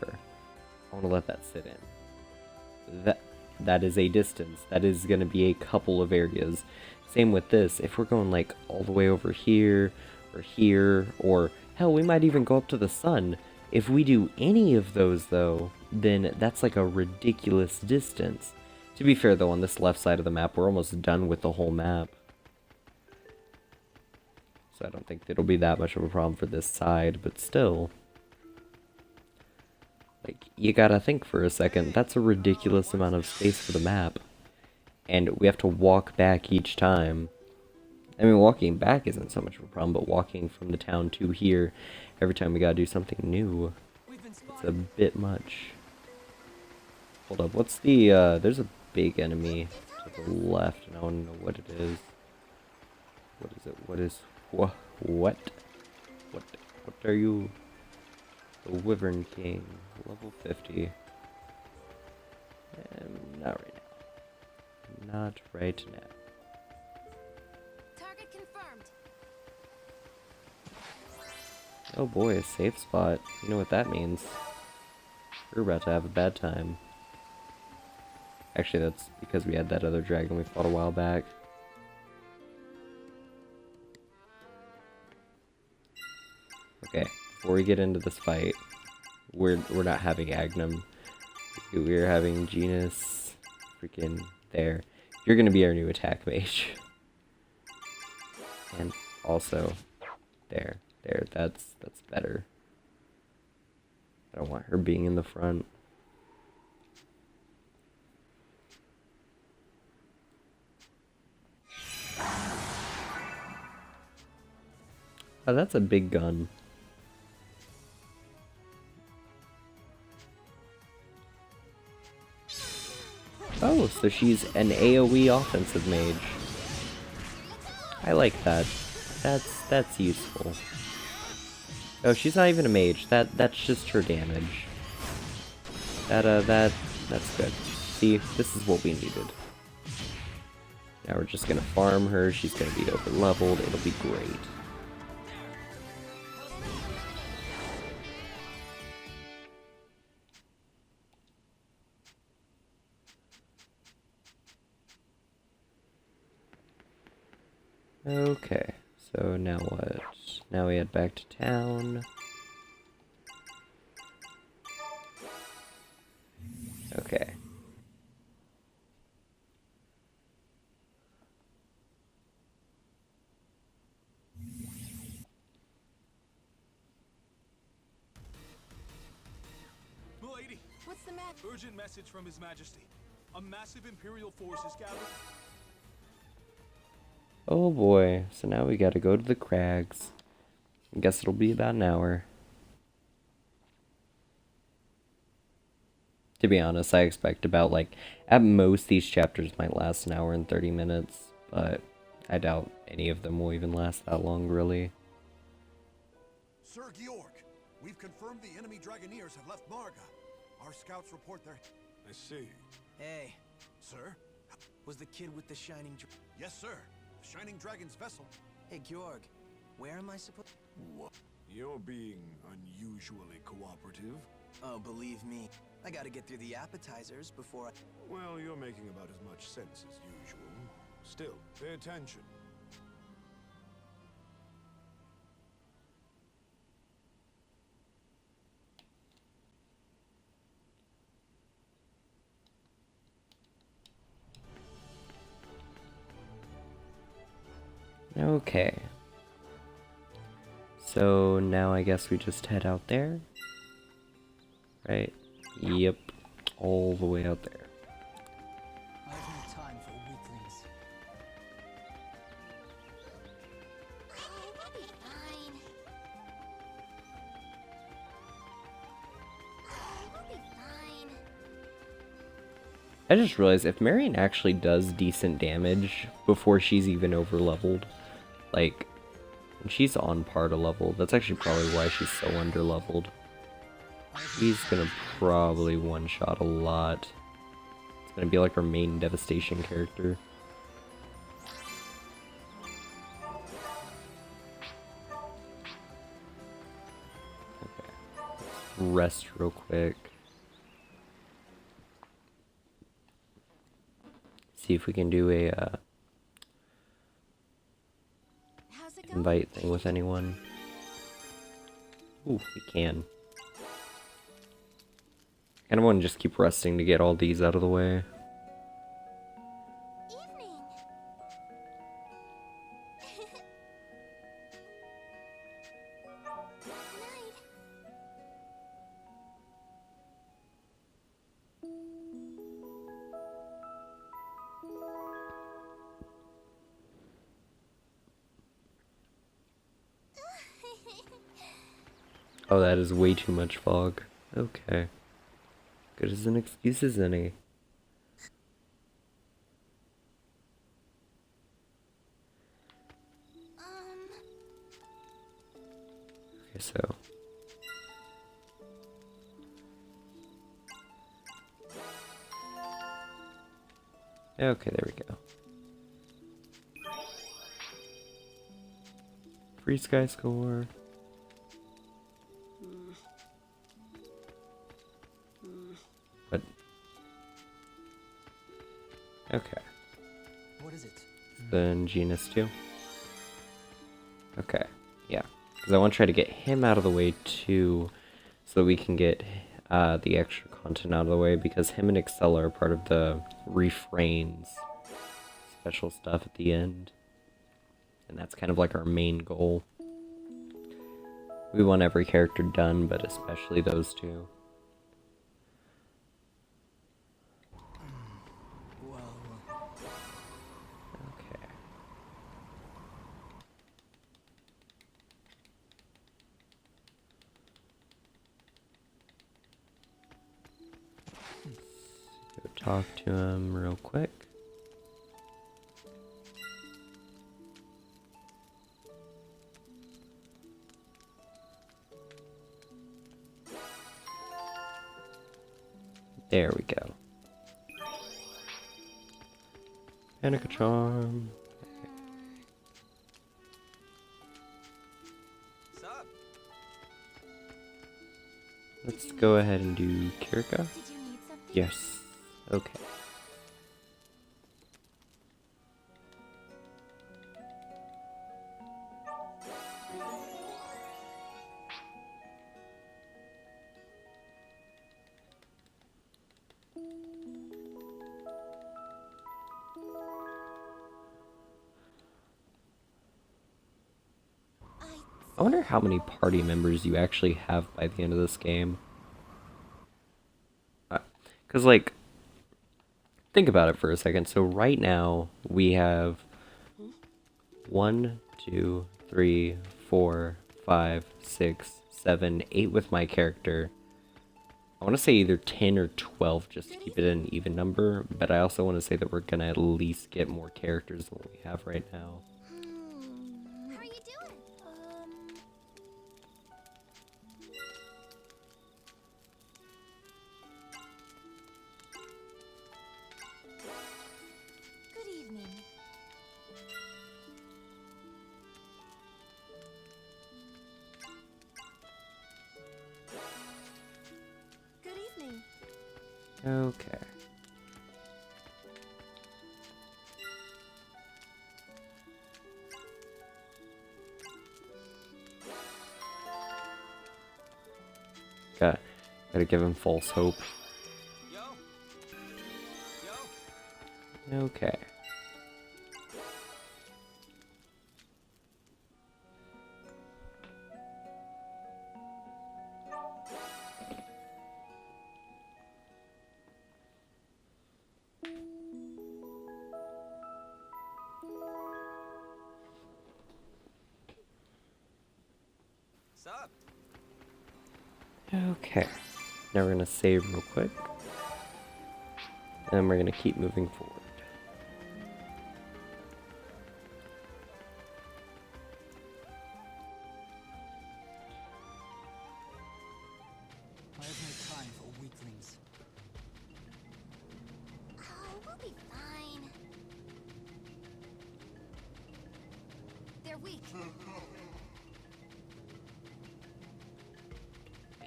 I want to let that sit in. That is a distance. That is going to be a couple of areas. Same with this. If we're going like all the way over here, or hell, we might even go up to the sun. If we do any of those though, then that's like a ridiculous distance. To be fair though, on this left side of the map, we're almost done with the whole map. So I don't think it'll be that much of a problem for this side, but still. Like, you gotta think for a second, that's a ridiculous amount of space for the map. And we have to walk back each time. I mean, walking back isn't so much of a problem, but walking from the town to here, every time we gotta do something new, it's a bit much. Hold up, what's the, there's a big enemy to the left, and I wanna know what it is. What is it? What are you? The Wyvern King, level 50. Not right now. Not right now. Target confirmed. Oh boy, a safe spot. You know what that means. We're about to have a bad time. Actually, that's because we had that other dragon we fought a while back. Okay, before we get into this fight, we're not having Agnum. We're having Genus freaking there. You're gonna be our new attack mage. And also there, that's better. I don't want her being in the front. Oh, that's a big gun. Oh, so she's an AoE offensive mage. I like that. That's useful. Oh, she's not even a mage. That's just her damage. That's good. See, this is what we needed. Now we're just gonna farm her, she's gonna be over leveled, it'll be great. Okay, so now what? Now we head back to town. Okay. Milady, What's the matter? urgent message from His Majesty. A massive Imperial force is gathered. Oh boy, so now we gotta go to the crags. I guess it'll be about an hour. To be honest, I expect about, like, at most these chapters might last an hour and 30 minutes, but I doubt any of them will even last that long, really. Sir Georg, we've confirmed the enemy Dragoneers have left Marga. Our scouts report their... I see. Hey, Sir? was the kid with the shining Yes, sir. The Shining Dragon's vessel. Hey, Georg, where am I supposed... What? You're being unusually cooperative. Oh, believe me, I gotta get through the appetizers before I... Well, you're making about as much sense as usual. Still, pay attention. Okay. So now I guess we just head out there. Right? Yep. All the way out there. I have no time for weaklings. Oh, we'll be fine. Oh, we'll be fine. I just realized if Marion actually does decent damage before she's even over leveled, like, when she's on par to level, that's actually probably why she's so under leveled. She's gonna probably one-shot a lot. It's gonna be like our main devastation character. Okay. Rest real quick. See if we can do a How's it going? invite thing with anyone. Ooh, we can. I kind of want to just keep resting to get all these out of the way. Evening. Night. Oh, that is way too much fog. Okay. Good as an excuse as any. Okay, so. Okay, there we go. Free sky score. But okay. What is it? Then Genus too. Okay, yeah. Because I want to try to get him out of the way too, so that we can get the extra content out of the way, because him and Excella are part of the Refrain's special stuff at the end. And that's kind of like our main goal. We want every character done, but especially those two. Well, Okay. Go talk to him real quick. Hanukkah charm. Sup? Let's go ahead and do Kirika. Did you need something? Yes. Okay. I wonder how many party members you actually have by the end of this game. Because, like, think about it for a second. So right now, we have 1, 2, 3, 4, 5, 6, 7, 8 with my character. I want to say either 10 or 12 just to keep it an even number, but I also want to say that we're going to at least get more characters than what we have right now. How are you doing? Good evening. Good evening. Okay. Gotta give him false hope. Yo? Yo? Okay. Sup? Okay. Now we're gonna save real quick. And we're gonna keep moving forward. I have no time for weaklings. Oh, we'll be fine. They're weak.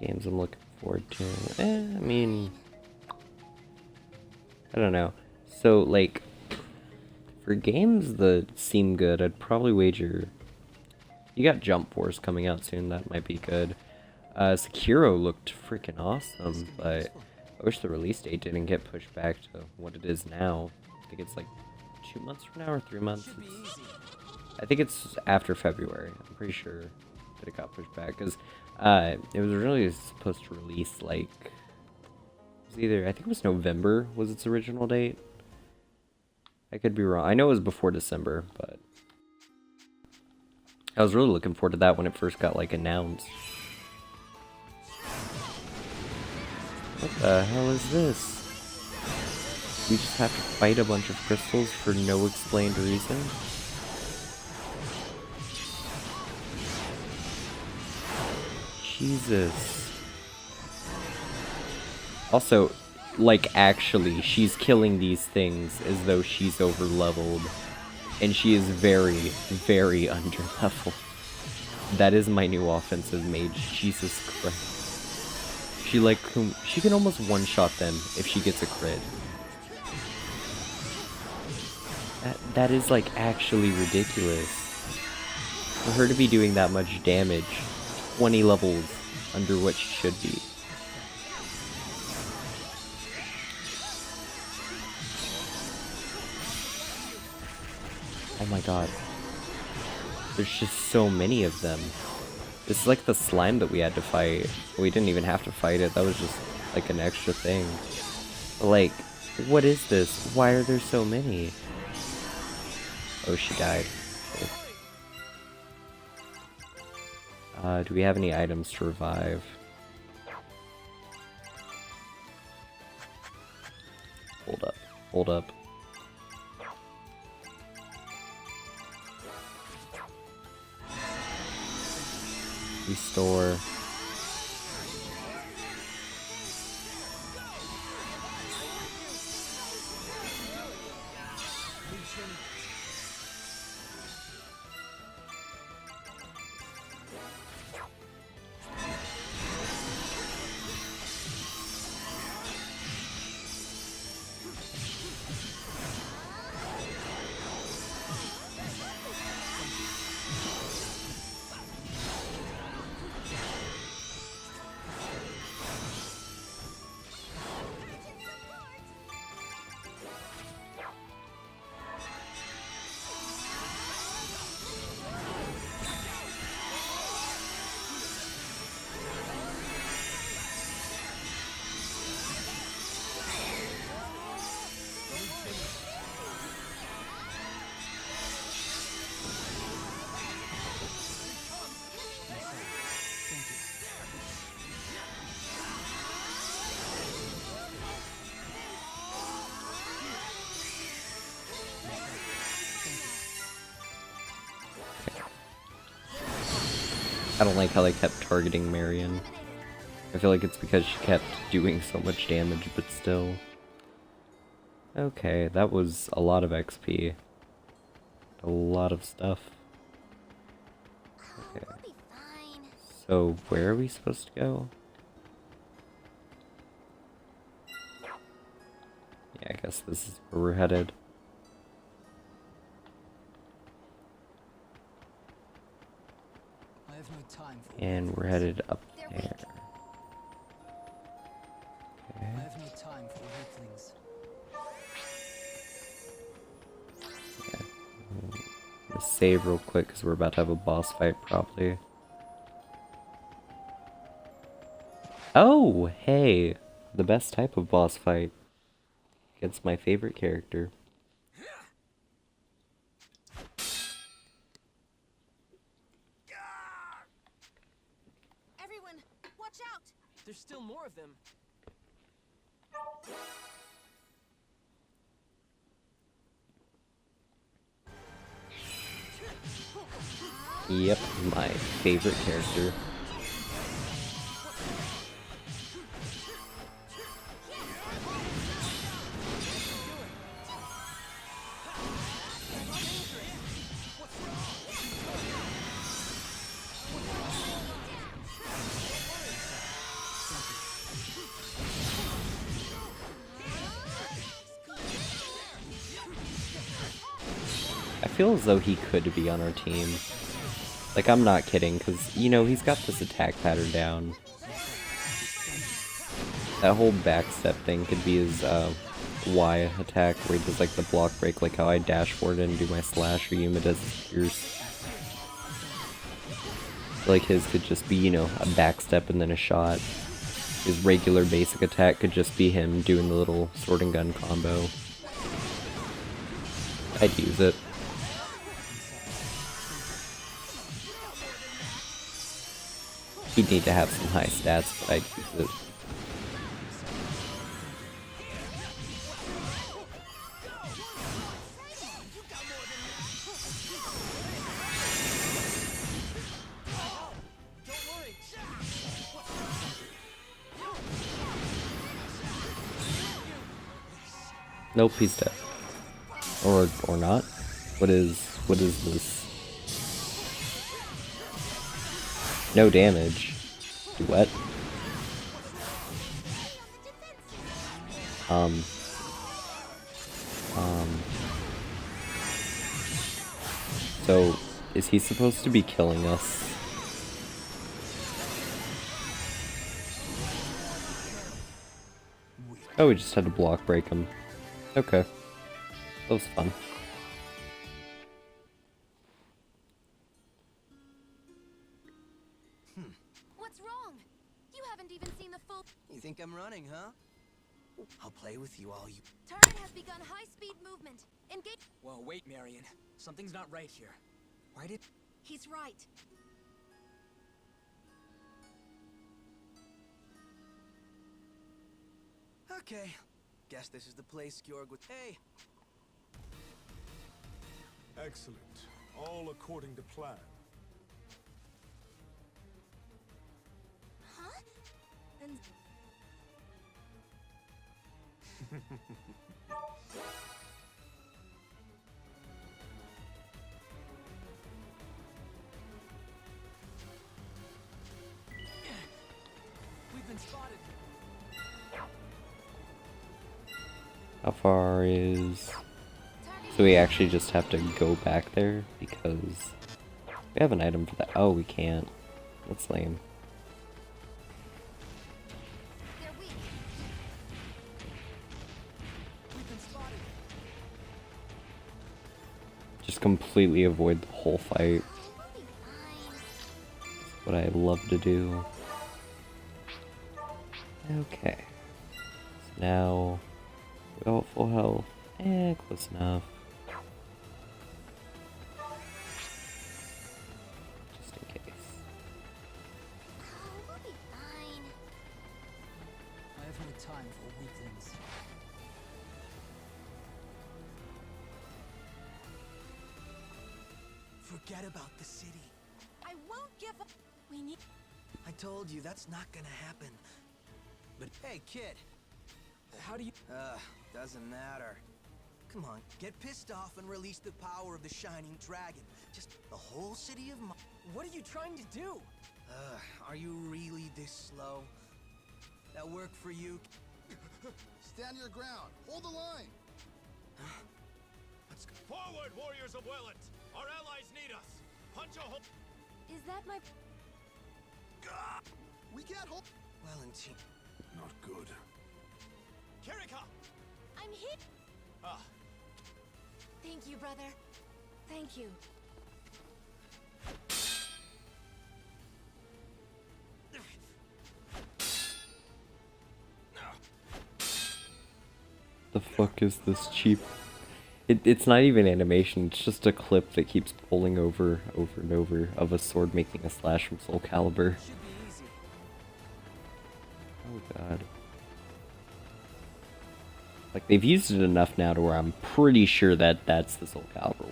Games I'm looking forward to. I mean, I don't know. So, like, for games that seem good, I'd probably wager. You got Jump Force coming out soon, that might be good. Sekiro looked freaking awesome, but I wish the release date didn't get pushed back to what it is now. I think it's like 2 months from now or 3 months. Should be easy. I think it's after February. I'm pretty sure that it got pushed back because it was really supposed to release like it was either I think it was November was its original date. I could be wrong. I know it was before December, but I was really looking forward to that when it first got like announced. What the hell is this? We just have to fight a bunch of crystals for no explained reason? Jesus. Also, like, actually, she's killing these things as though she's over-leveled. And she is very, very under-leveled. That is my new offensive mage. Jesus Christ. She can almost one-shot them if she gets a crit. That is, like, actually ridiculous. For her to be doing that much damage, 20 levels under what she should be. Oh my god. There's just so many of them. This is like the slime that we had to fight. We didn't even have to fight it. That was just like an extra thing. But like, what is this? Why are there so many? Oh, she died. Do we have any items to revive? Hold up. Hold up. Restore. I don't like how they kept targeting Marion. I feel like it's because she kept doing so much damage, but still. Okay, that was a lot of XP. A lot of stuff. Okay. So, where are we supposed to go? Yeah, I guess this is where we're headed. I have no time for And we're headed up there. Okay. I have no time for weaklings. Let's save real quick because we're about to have a boss fight probably. Oh, hey! The best type of boss fight. Against my favorite character. Everyone, watch out! There's still more of them. Yep, my favorite character. I feel as though he could be on our team. Like, I'm not kidding, because, you know, he's got this attack pattern down. That whole backstep thing could be his Y attack, where he does, like, the block break, like how I dash forward and do my slash, or Yuma does his pierce. Like, his could just be, you know, a backstep and then a shot. His regular basic attack could just be him doing the little sword and gun combo. I'd use it. He'd need to have some high stats, but I'd use it. Nope, he's dead. Or not? What is this? No damage. Do what? So, is he supposed to be killing us? Oh, we just had to block break him. Okay. That was fun. What's wrong? You haven't even seen the full... You think I'm running, huh? I'll play with you all you... Target has begun high-speed movement. Engage... Whoa, wait, Marion. Something's not right here. Why did... He's right. Okay. Guess this is the place Georg would... Hey! Excellent. All according to plan. Huh? And How far is... So we actually just have to go back there because we have an item for that. Oh, we can't. That's lame. They're weak. We've been spotted. Just completely avoid the whole fight. Oh, we'll be fine. What I love to do. Okay. So now we all full health. Close enough. Just in case. Oh, we'll be fine. I have no time for weaklings. Forget about the city. I won't give up. We need. I told you that's not gonna happen. But hey, kid. How do you... Doesn't matter. Come on, get pissed off and release the power of the Shining Dragon. Just the whole city of What are you trying to do? Are you really this slow? That work for you? Stand your ground. Hold the line. Let's go. Forward, warriors of Welland. Our allies need us. Punch a hole. Is that my... We can't hold. Valentine. Not good. Kirika! I'm hit! Ah, Thank you, brother. Thank you. The fuck is this cheap? It's not even animation, it's just a clip that keeps pulling over and over of a sword making a slash from Soul Calibur. Should be easy. Oh god. Like, they've used it enough now to where I'm pretty sure that that's the Soul Calibur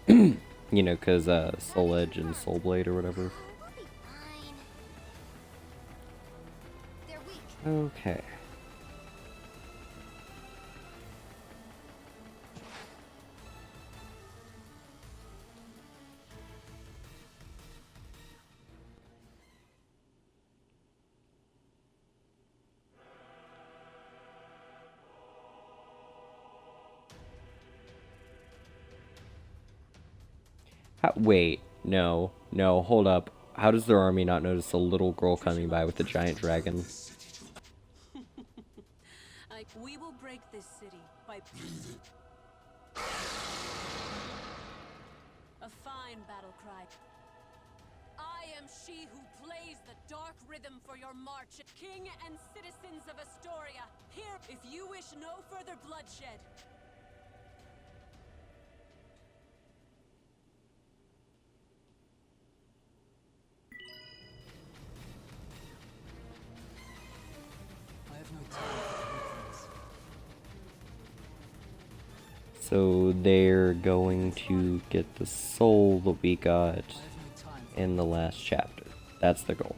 one. You know, because Soul Edge and Soul Blade or whatever. Oh, we'll be fine. They're weak. Okay. Wait, no, hold up. How does their army not notice a little girl coming by with a giant dragon? We will break this city by... A fine battle cry. I am she who plays the dark rhythm for your march. King and citizens of Astoria, here if you wish no further bloodshed. I have no time for weaklings. So they're going to get the soul that we got I have no time for in the last chapter. That's the goal.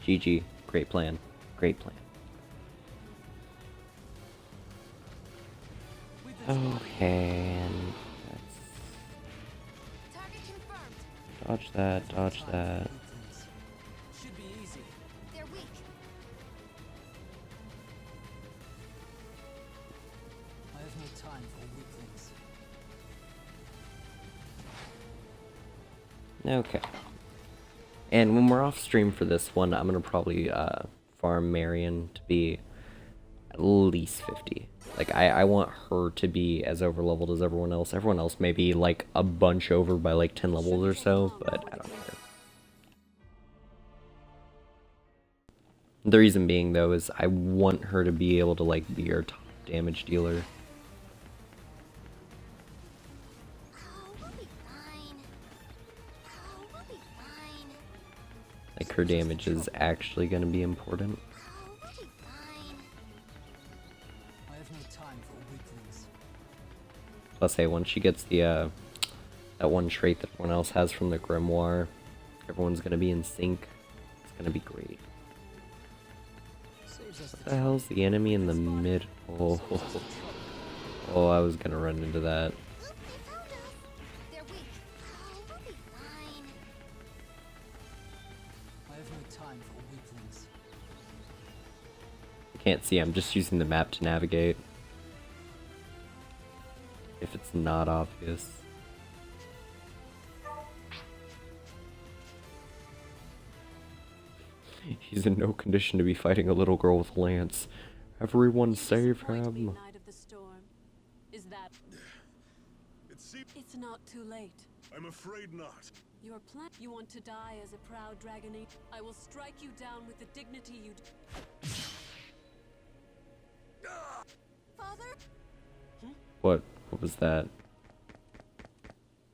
GG. Great plan. Great plan. Okay, and Target confirmed. dodge that, dodge that. weaklings. Should be easy. They're weak. I have no time for weaklings. Okay. And when we're off stream for this one, I'm gonna probably farm Marion to be at least 50. Like, I want her to be as overleveled as everyone else. Everyone else may be like a bunch over by like 10 levels or so, but I don't care. The reason being though is I want her to be able to like be our top damage dealer. Oh, we'll be fine. Oh, we'll be fine. Like, her damage is actually gonna be important. Oh, we'll be fine. I have no time for weaklings. Plus, hey, once she gets the that one trait that everyone else has from the grimoire, everyone's gonna be in sync. It's gonna be great. Saves us What the hell's the enemy in the mid? Oh, oh, I was gonna run into that. Oop, they found us. They're weak. Oh, we'll be fine. I have no time for weaklings. can't see, I'm just using the map to navigate. If it's not obvious. He's in no condition to be fighting a little girl with a lance. Everyone save him. Knight of the Storm. Is that... It's not too late. I'm afraid not. Your plan... You want to die as a proud dragonate? I will strike you down with the dignity you... Father? What was that?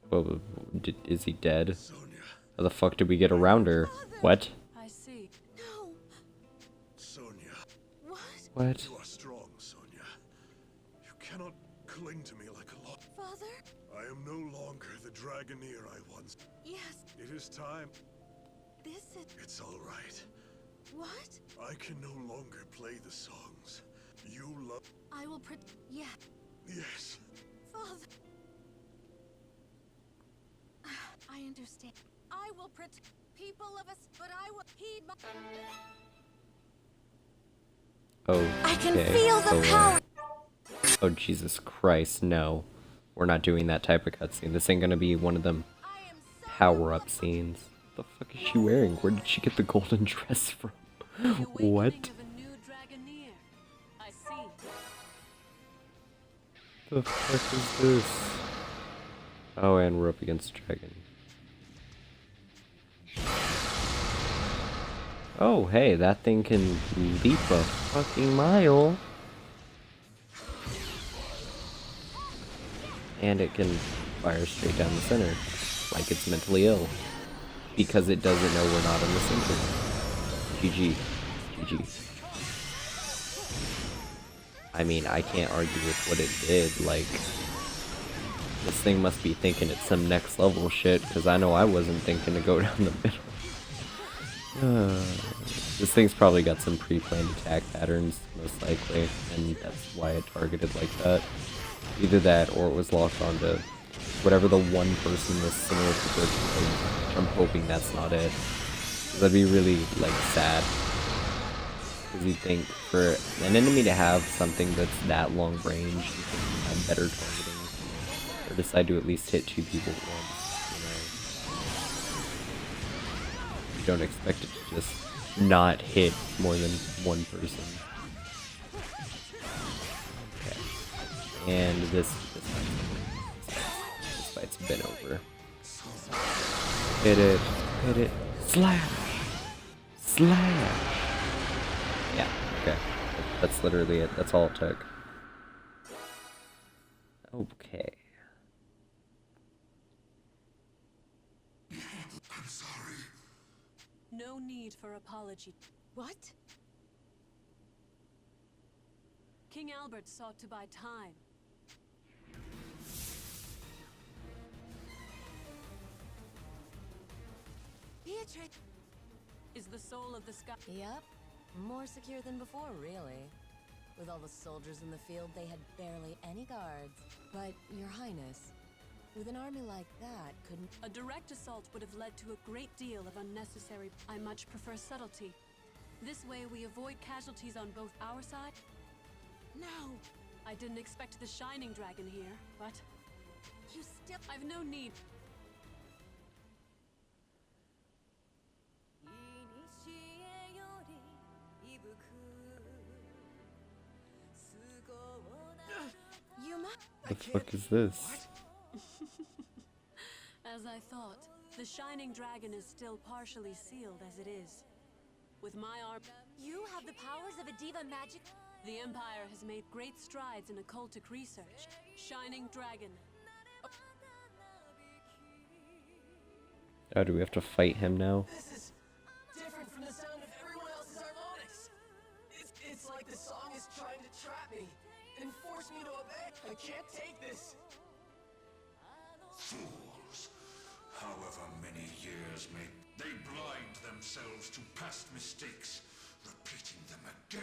What, is he dead? Sonia. How the fuck did we get around her? What? I see. No. Sonia. What? What? You are strong, Sonia. You cannot cling to me like a lot. Father? I am no longer the Dragoneer I once. Yes. It is time. This is... It's all right. What? I can no longer play the songs. You love... I will Yeah. Yes. Father. I understand. I will protect people of us, but I will heed my... Oh. I can feel the power. Oh, Jesus Christ, no. We're not doing that type of cutscene. This ain't gonna be one of them power-up scenes. What the fuck is she wearing? Where did she get the golden dress from? What? The fuck is this? Oh, and we're up against Dragon. Oh, hey, that thing can leap a fucking mile. And it can fire straight down the center, like it's mentally ill. Because it doesn't know we're not in the center. GG. GG. I mean, I can't argue with what it did, like... This thing must be thinking it's some next level shit, because I know I wasn't thinking to go down the middle. This thing's probably got some pre-planned attack patterns, most likely, and that's why it targeted like that. Either that, or it was locked onto whatever the one person was similar to the which I'm hoping that's not it. That'd be really, like, sad. Because you'd think for an enemy to have something that's that long range, you can have better targeting. Or decide to at least hit two people at once, you know. You don't expect it to just not hit more than one person. Okay. And this fight's been over. Hit it, slash! Slash! Yeah, okay. That's literally it. That's all it took. Okay. I'm sorry. No need for apology. What? King Albert sought to buy time. Beatrix! Is the soul of the sky... Yep. More secure than before, really. With all the soldiers in the field, they had barely any guards. But, Your Highness, with an army like that, couldn't... A direct assault would have led to a great deal of unnecessary... I much prefer subtlety. This way we avoid casualties on both our side... No! I didn't expect the Shining Dragon here, but... You still... I've no need... What the fuck is this? As I thought, the Shining Dragon is still partially sealed as it is. With my arm... You have the powers of a diva magic... The Empire has made great strides in occultic research. Shining Dragon. Oh, do we have to fight him now? This is different from the sound of everyone else's harmonics. It's like the song is trying to trap me and force me to obey. I can't take this. Fools. However many years may they blind themselves to past mistakes, repeating them again.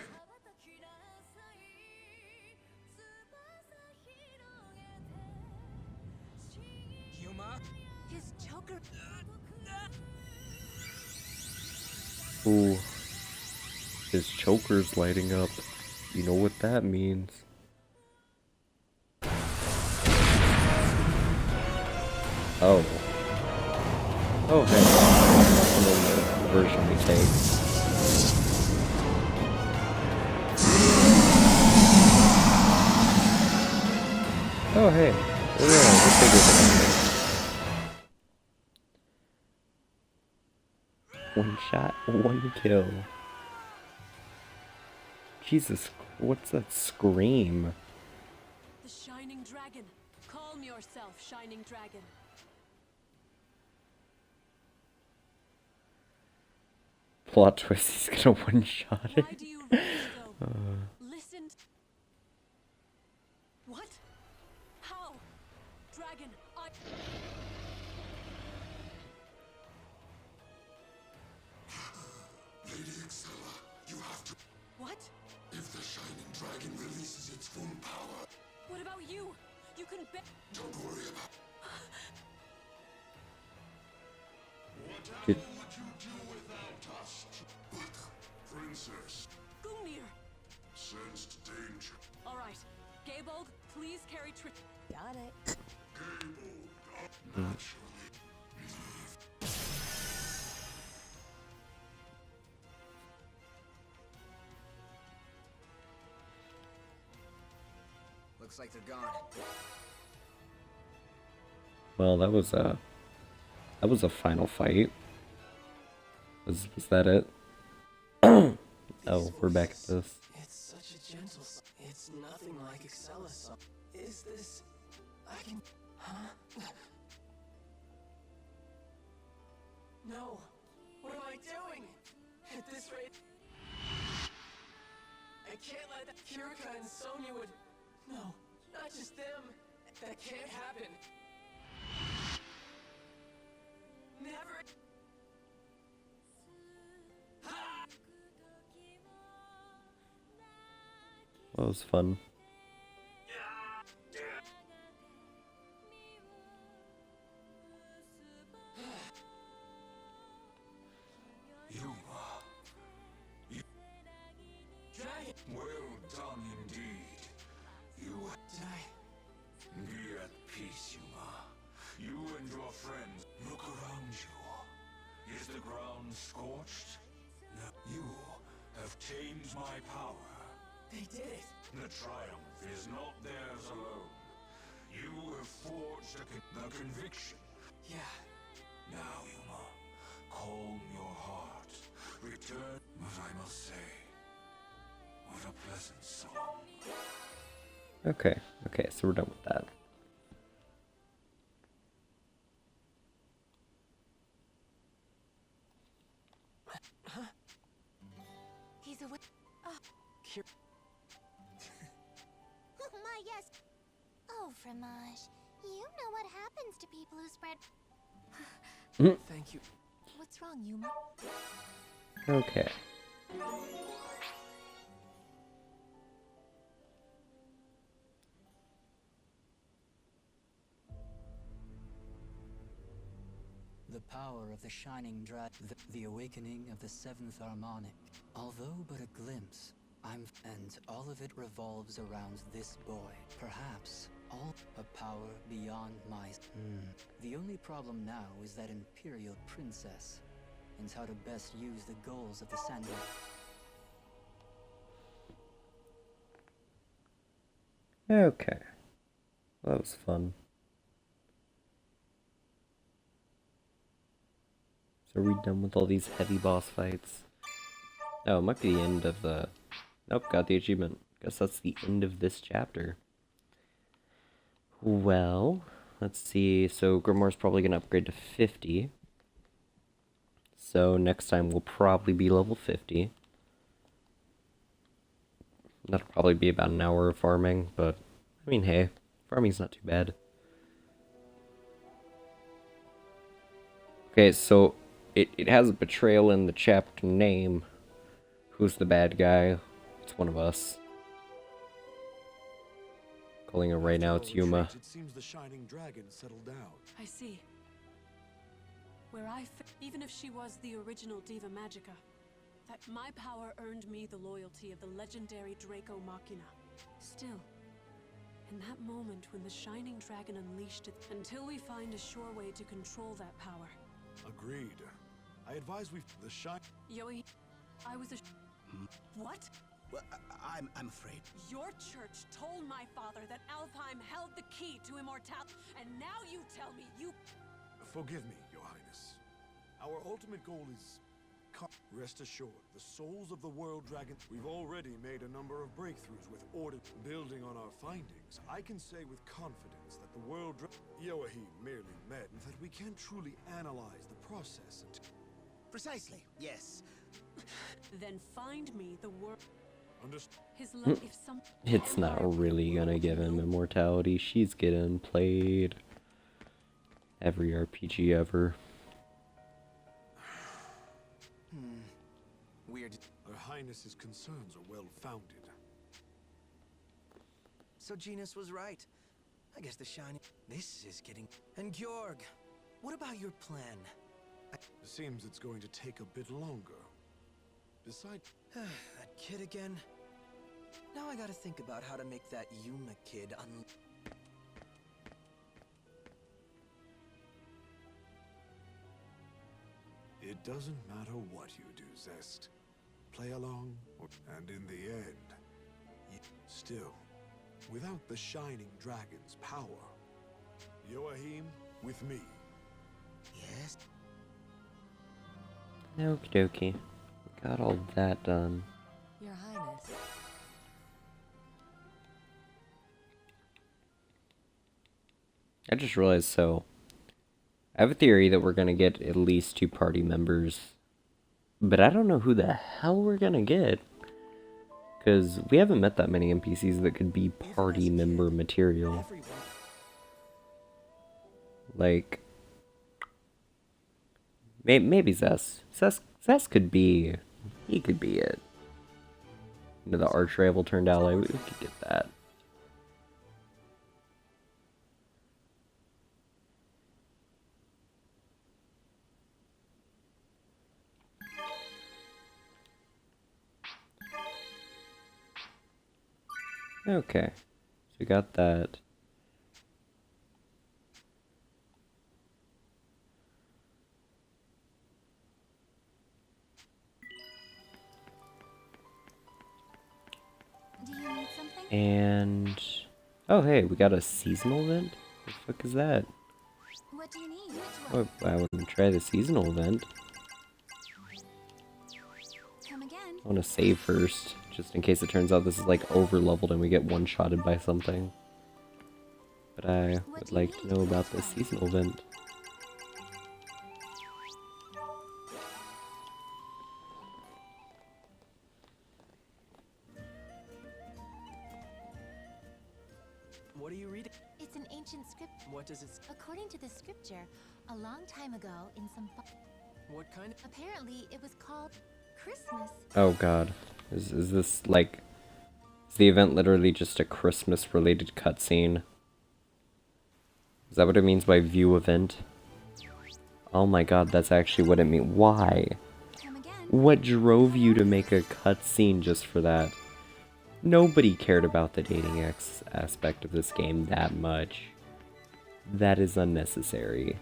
Yuma? His choker... Ooh. His choker's lighting up. You know what that means. Oh. Oh, hey. That's another version we take. Oh, hey. Yeah, we're bigger than that. One shot, one kill. Jesus, what's that scream? The Shining Dragon. Calm yourself, Shining Dragon. Plot twist, he's gonna one-shot it. Why do you rage, though? Listen. What? How? Dragon, Lady Excella, you have to... What? If the Shining Dragon releases its full power... What about you? You can bet. Don't worry about... It, What would you do without us? But, Princess... Gungnir. Sensed danger. All right. Gabold, please carry Trick. Got it. Gable, naturally. Looks like they're gone. well, that was a final fight. Was that it? Oh, we're back at this. It's such a gentle song. It's nothing like Excella's song. Is this... I can... Huh? No. What am I doing? At this rate... I can't let that... Kirika and Sonya would... No, not just them. That can't happen. Never... That was fun. Well done indeed. You... Did I... Be at peace, Yuma. You and your friends, look around you. Is the ground scorched? No. You have tamed my power. They did it. The triumph is not theirs alone. You have forged the conviction. Yeah. Now, Yuma, calm your heart. Return. But I must say, what a pleasant song. Okay, so we're done with that. He's away. My, yes. Oh, Fromage, you know what happens to people who spread... Thank you. What's wrong, Yuma? Okay. The power of the Shining Dragon, the awakening of the seventh harmonic. Although but a glimpse, and all of it revolves around this boy. Perhaps all a power beyond my... The only problem now is that Imperial Princess, and how to best use the goals of the Sandman. Okay. Well, that was fun. So are we done with all these heavy boss fights? Oh, it might be the end of the... Nope, got the achievement. Guess that's the end of this chapter. Well, let's see. So Grimoire's probably going to upgrade to 50. So next time we'll probably be level 50. That'll probably be about an hour of farming, but I mean, hey, farming's not too bad. Okay, so it has a betrayal in the chapter name. Who's the bad guy? It's one of us. Calling it right now, it's Yuma. It seems the Shining Dragon settled down. I see. Where even if she was the original Diva Magica, That my power earned me the loyalty of the legendary Draco Machina. Still, in that moment when the Shining Dragon unleashed it, until we find a sure way to control that power. Agreed. I advise we... The shine... Yoi, I was a... What? Well, I'm afraid. Your church told my father that Alfheim held the key to immortality, and now you tell me you... Forgive me, Your Highness. Our ultimate goal is... Rest assured, the souls of the World Dragon... We've already made a number of breakthroughs with order. Building on our findings, I can say with confidence that the World Yoahim merely met, and that we can't truly analyze the process until... Precisely, yes. Then find me the world. His if some It's not really gonna give him immortality. She's getting played. Every RPG ever. Weird. Her Highness's concerns are well-founded. So Genus was right. I guess the shiny... This is getting... And Georg, what about your plan? It seems it's going to take a bit longer. Besides... That kid again? Now I gotta think about how to make that Yuma kid It doesn't matter what you do, Zest. Play along, and in the end... Still, without the Shining Dragon's power... Yoahim, with me. Yes? Okie dokie. Got all that done. Your Highness. I just realized, so... I have a theory that we're gonna get at least 2 party members. But I don't know who the hell we're gonna get. Because we haven't met that many NPCs that could be party member material. Like... Maybe Zest. Zest could be... He could be it. You know, the arch rival turned ally. We could get that. Okay. So we got that. Do you need something? And... Oh, hey, we got a seasonal event? What the fuck is that? What do you need? Oh, I want to try the seasonal event. Come again. I want to save first, just in case it turns out this is like over-leveled and we get one-shotted by something. But I would like to know about the seasonal event. What are you reading? It's an ancient script. What does it... According to the scripture, a long time ago in some... What kind of... Apparently, it was called Christmas. Oh god. Is this like... Is the event literally just a Christmas-related cutscene? Is that what it means by view event? Oh my god, that's actually what it means. Why? What drove you to make a cutscene just for that? Nobody cared about the dating aspect of this game that much. That is unnecessary.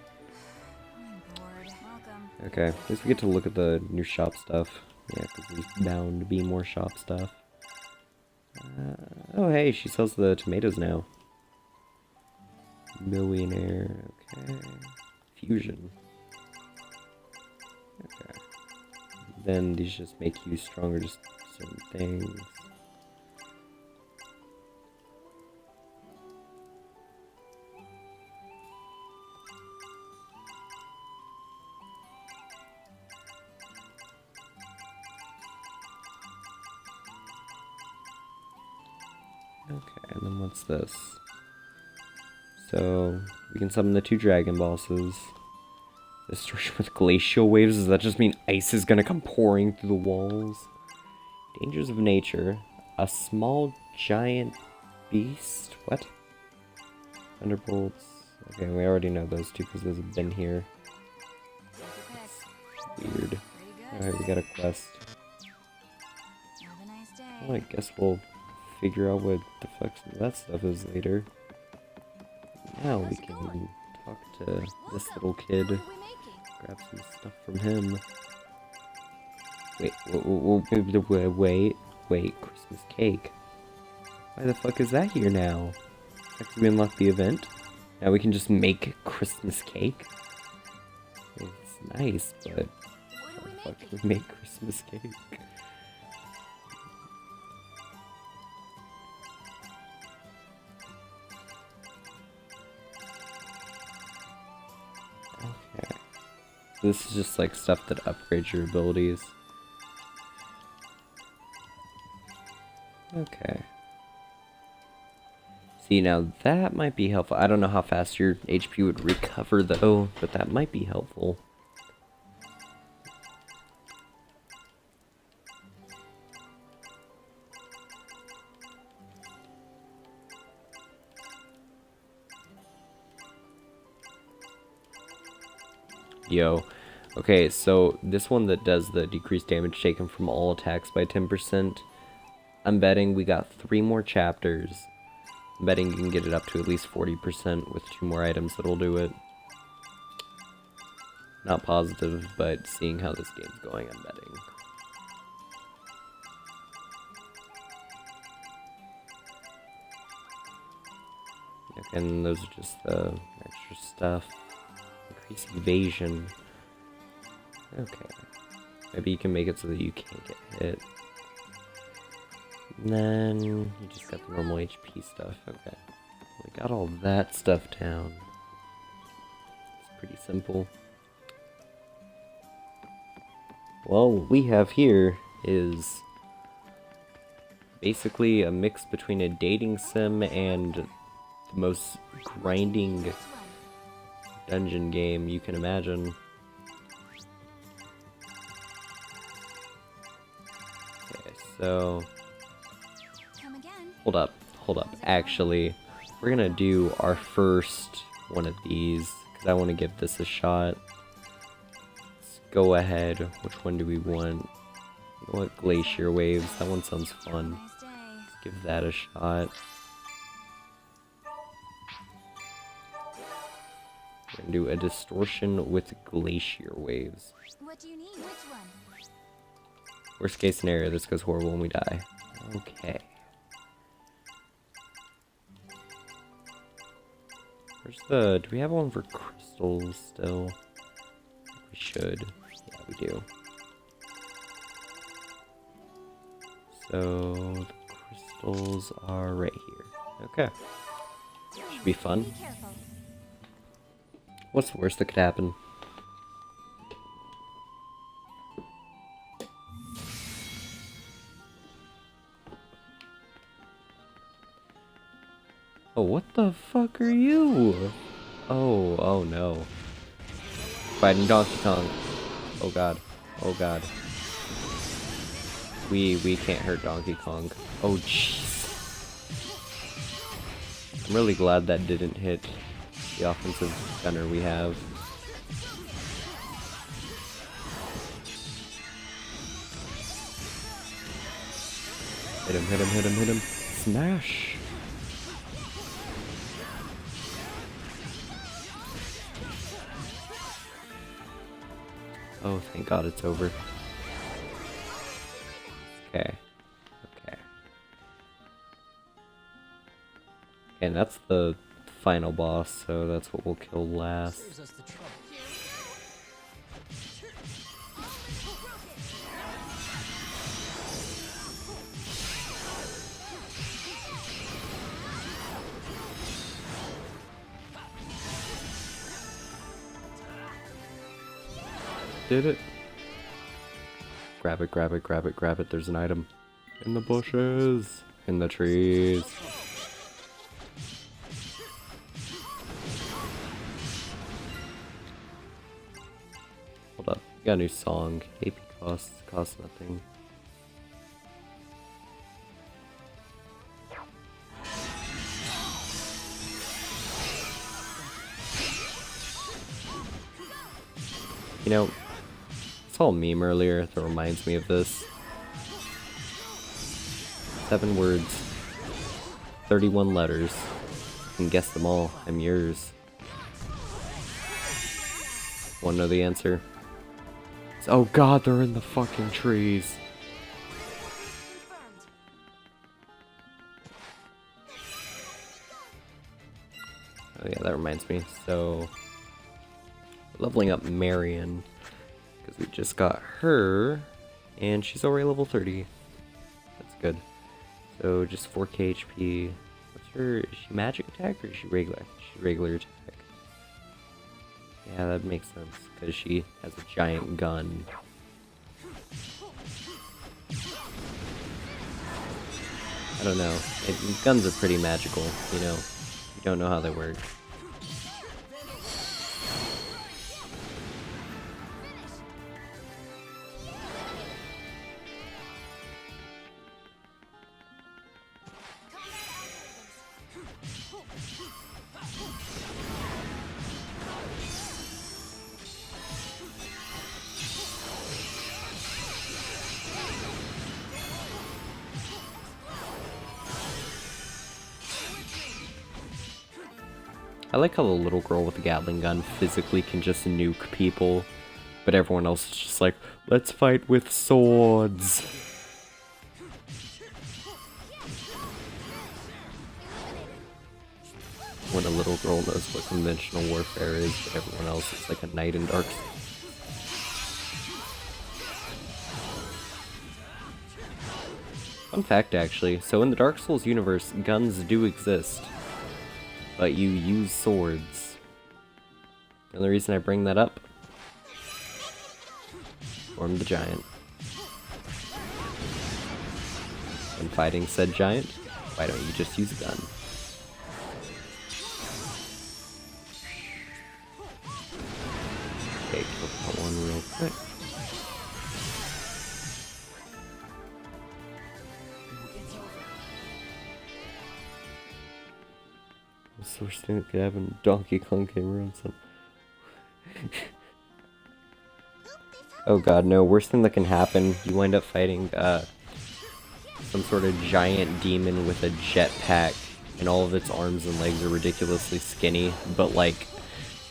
Okay, at least we get to look at the new shop stuff. Yeah, because there's bound to be more shop stuff. Oh hey, she sells the tomatoes now. Millionaire, okay. Fusion. Okay. Then these just make you stronger, just certain things. Okay, and then what's this? So, we can summon the 2 dragon bosses. Destruction with glacial waves, does that just mean ice is gonna come pouring through the walls? Dangers of nature. A small giant beast? What? Thunderbolts. Okay, we already know those 2 because those have been here. That's weird. Alright, we got a quest. Well, I guess we'll figure out what the fuck some of that stuff is later. Now we can talk to this little kid. Grab some stuff from him. Wait, Christmas cake. Why the fuck is that here now? After we unlock the event, now we can just make Christmas cake? It's nice, but how the fuck can we make Christmas cake? Okay. This is just like stuff that upgrades your abilities. Okay. See, now that might be helpful. I don't know how fast your HP would recover though, but that might be helpful. Yo. Okay, so this one that does the decreased damage taken from all attacks by 10%, I'm betting we got 3 more chapters. I'm betting you can get it up to at least 40% with 2 more items that'll do it. Not positive, but seeing how this game's going, I'm betting. Okay, and those are just the extra stuff. Increase evasion. Okay. Maybe you can make it so that you can't get hit. And then you just got the normal HP stuff. Okay. We got all that stuff down. It's pretty simple. Well, what we have here is basically a mix between a dating sim and the most grinding dungeon game you can imagine. Okay, so hold up. Actually, we're gonna do our first one of these because I want to give this a shot. Let's go ahead. Which one do we want? You know what? Glacier waves. That one sounds fun. Let's give that a shot. We're gonna do a distortion with glacier waves. What do you need? Which one? Worst case scenario, this goes horrible and we die. Okay. Where's the... do we have one for crystals still? We should. Yeah, we do. So, the crystals are right here. Okay. Should be fun. Be careful. What's the worst that could happen? Oh, what the fuck are you? Oh no. Fighting Donkey Kong. Oh god. Oh god. We can't hurt Donkey Kong. Oh jeez. I'm really glad that didn't hit the offensive gunner we have. Hit him. Smash! Oh, thank God it's over. Okay. And that's the final boss, so that's what we'll kill last. Did it? Grab it. There's an item. In the bushes. In the trees. Hold up. We got a new song. AP costs nothing. You know, I saw a meme earlier that reminds me of this. 7 words, 31 letters. You can guess them all. I'm yours. Wanna know the answer? Oh god, they're in the fucking trees. Oh yeah, that reminds me. So, leveling up Marion, because we just got her, and she's already level 30. That's good. So just 4k HP. What's her? Is she magic attack or is she regular? She's regular attack. Yeah, that makes sense because she has a giant gun. I don't know. Guns are pretty magical, you know. You don't know how they work. I like how the little girl with the Gatling gun physically can just nuke people, but everyone else is just like, let's fight with swords. When a little girl knows what conventional warfare is, but everyone else is like a knight in dark. Fun fact, actually, so in the Dark Souls universe, guns do exist, but you use swords. The only reason I bring that up, form the giant. When fighting said giant, why don't you just use a gun? Okay, kill that one real quick. What's the worst thing that could happen? Donkey Kong came around some. Oh god, no. Worst thing that can happen, you wind up fighting some sort of giant demon with a jetpack, and all of its arms and legs are ridiculously skinny, but like,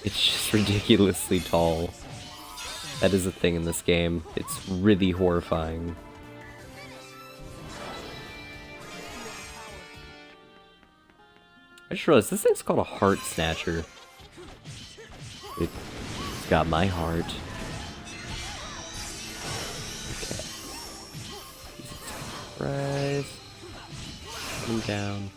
it's just ridiculously tall. That is a thing in this game. It's really horrifying. I just realized this thing's called a Heart Snatcher. It's got my heart. Okay. Rise. Put him down.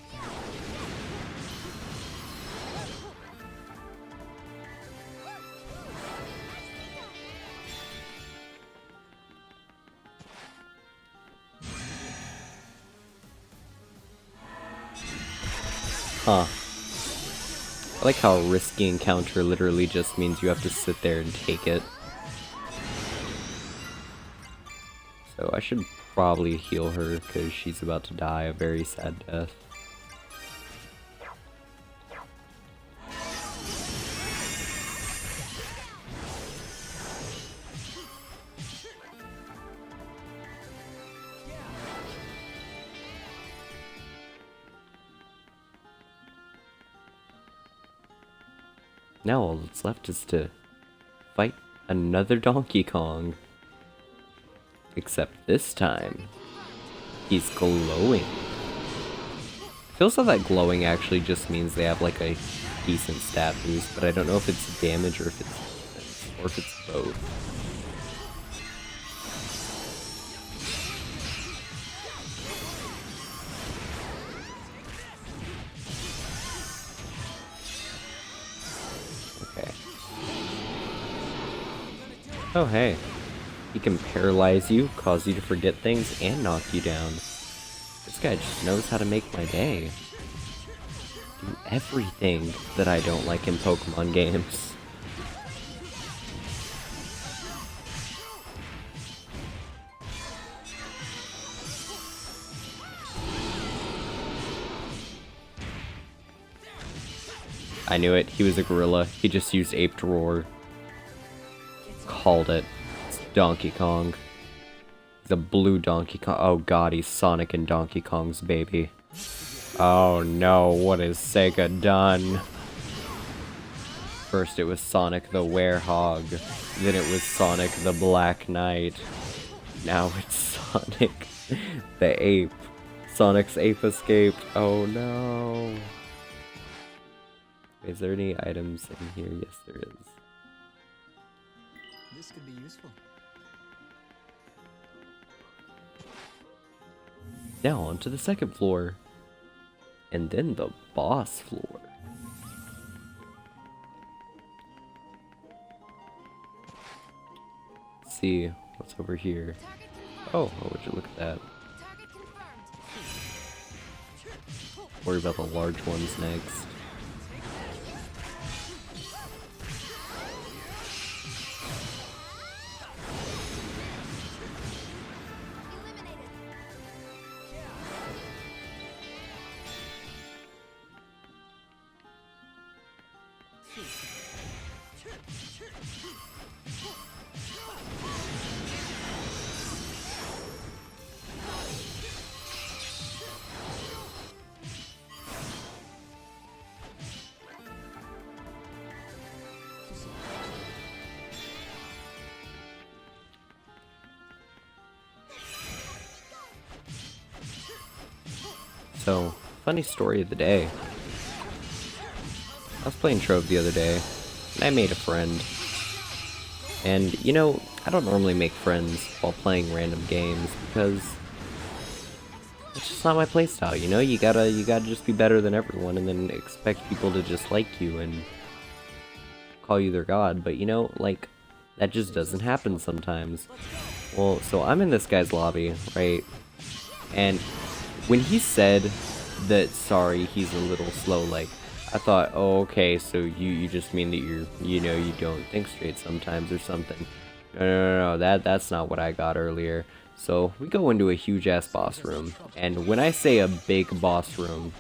Huh. I like how a risky encounter literally just means you have to sit there and take it. So I should probably heal her because she's about to die a very sad death. Now all that's left is to fight another Donkey Kong. Except this time, he's glowing. Feels like that glowing actually just means they have like a decent stat boost, but I don't know if it's damage or if it's defense, or if it's both. Oh hey, he can paralyze you, cause you to forget things, and knock you down. This guy just knows how to make my day. Do everything that I don't like in Pokemon games. I knew it, he was a gorilla. He just used Aped Roar. Called it. It's Donkey Kong. the blue Donkey Kong. Oh god, he's Sonic and Donkey Kong's baby. Oh no, what has Sega done? First it was Sonic the Werehog, then it was Sonic the Black Knight. Now it's Sonic the Ape. Sonic's Ape escaped. Oh no. Is there any items in here? Yes, there is. This could be useful. Now on to the second floor. And then the boss floor. Let's see what's over here. Oh, would you look at that? Worry about the large ones next. So, funny story of the day. I was playing Trove the other day, and I made a friend. And, you know, I don't normally make friends while playing random games, because it's just not my playstyle, you know? You gotta just be better than everyone, and then expect people to just like you and call you their god. But, you know, like, that just doesn't happen sometimes. Well, so I'm in this guy's lobby, right? And when he said that, sorry, he's a little slow, like, I thought, oh, okay, so you just mean that you know, you don't think straight sometimes or something. No, that's not what I got earlier. So, we go into a huge-ass boss room, and when I say a big boss room,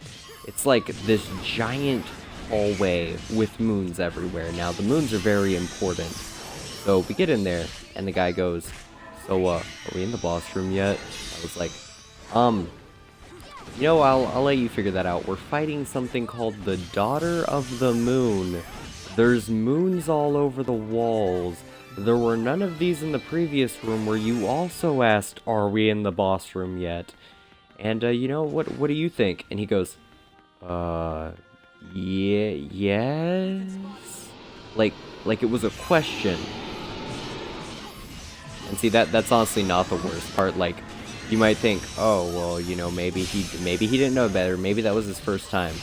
it's like this giant hallway with moons everywhere. Now, the moons are very important. So, we get in there, and the guy goes, so, are we in the boss room yet? I was like, you know, I'll let you figure that out. We're fighting something called the Daughter of the Moon. There's moons all over the walls. There were none of these in the previous room where you also asked, are we in the boss room yet? And, you know, what do you think? And he goes, yes? Like it was a question. And see, that's honestly not the worst part. Like, you might think, oh, well, you know, maybe he didn't know better. Maybe that was his first time.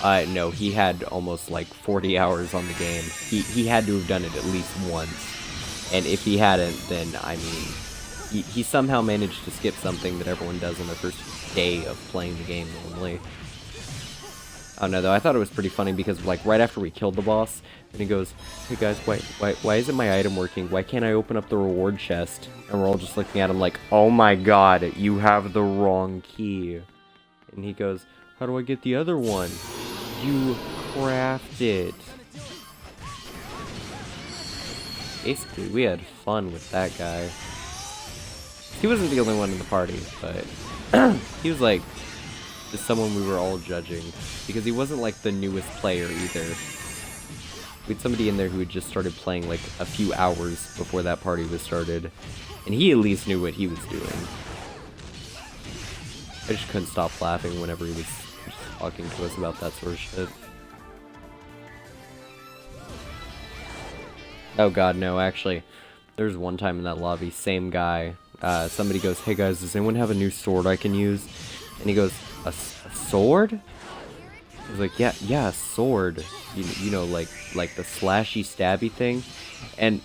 No, he had almost like 40 hours on the game. He had to have done it at least once. And if he hadn't, then, I mean, he somehow managed to skip something that everyone does on their first day of playing the game normally. I don't know, though. I thought it was pretty funny because, like, right after we killed the boss, and he goes, hey guys, why isn't my item working? Why can't I open up the reward chest? And we're all just looking at him like, oh my god, you have the wrong key. And he goes, how do I get the other one? You craft it. Basically, we had fun with that guy. He wasn't the only one in the party, but he was like just someone we were all judging, because he wasn't like the newest player either. We had somebody in there who had just started playing like a few hours before that party was started, and he at least knew what he was doing. I just couldn't stop laughing whenever he was just talking to us about that sort of shit. Oh god, no, actually, there's one time in that lobby, same guy, somebody goes, hey guys, does anyone have a new sword I can use? And he goes, a sword? He's like, yeah, a sword. You know, like the slashy, stabby thing. And,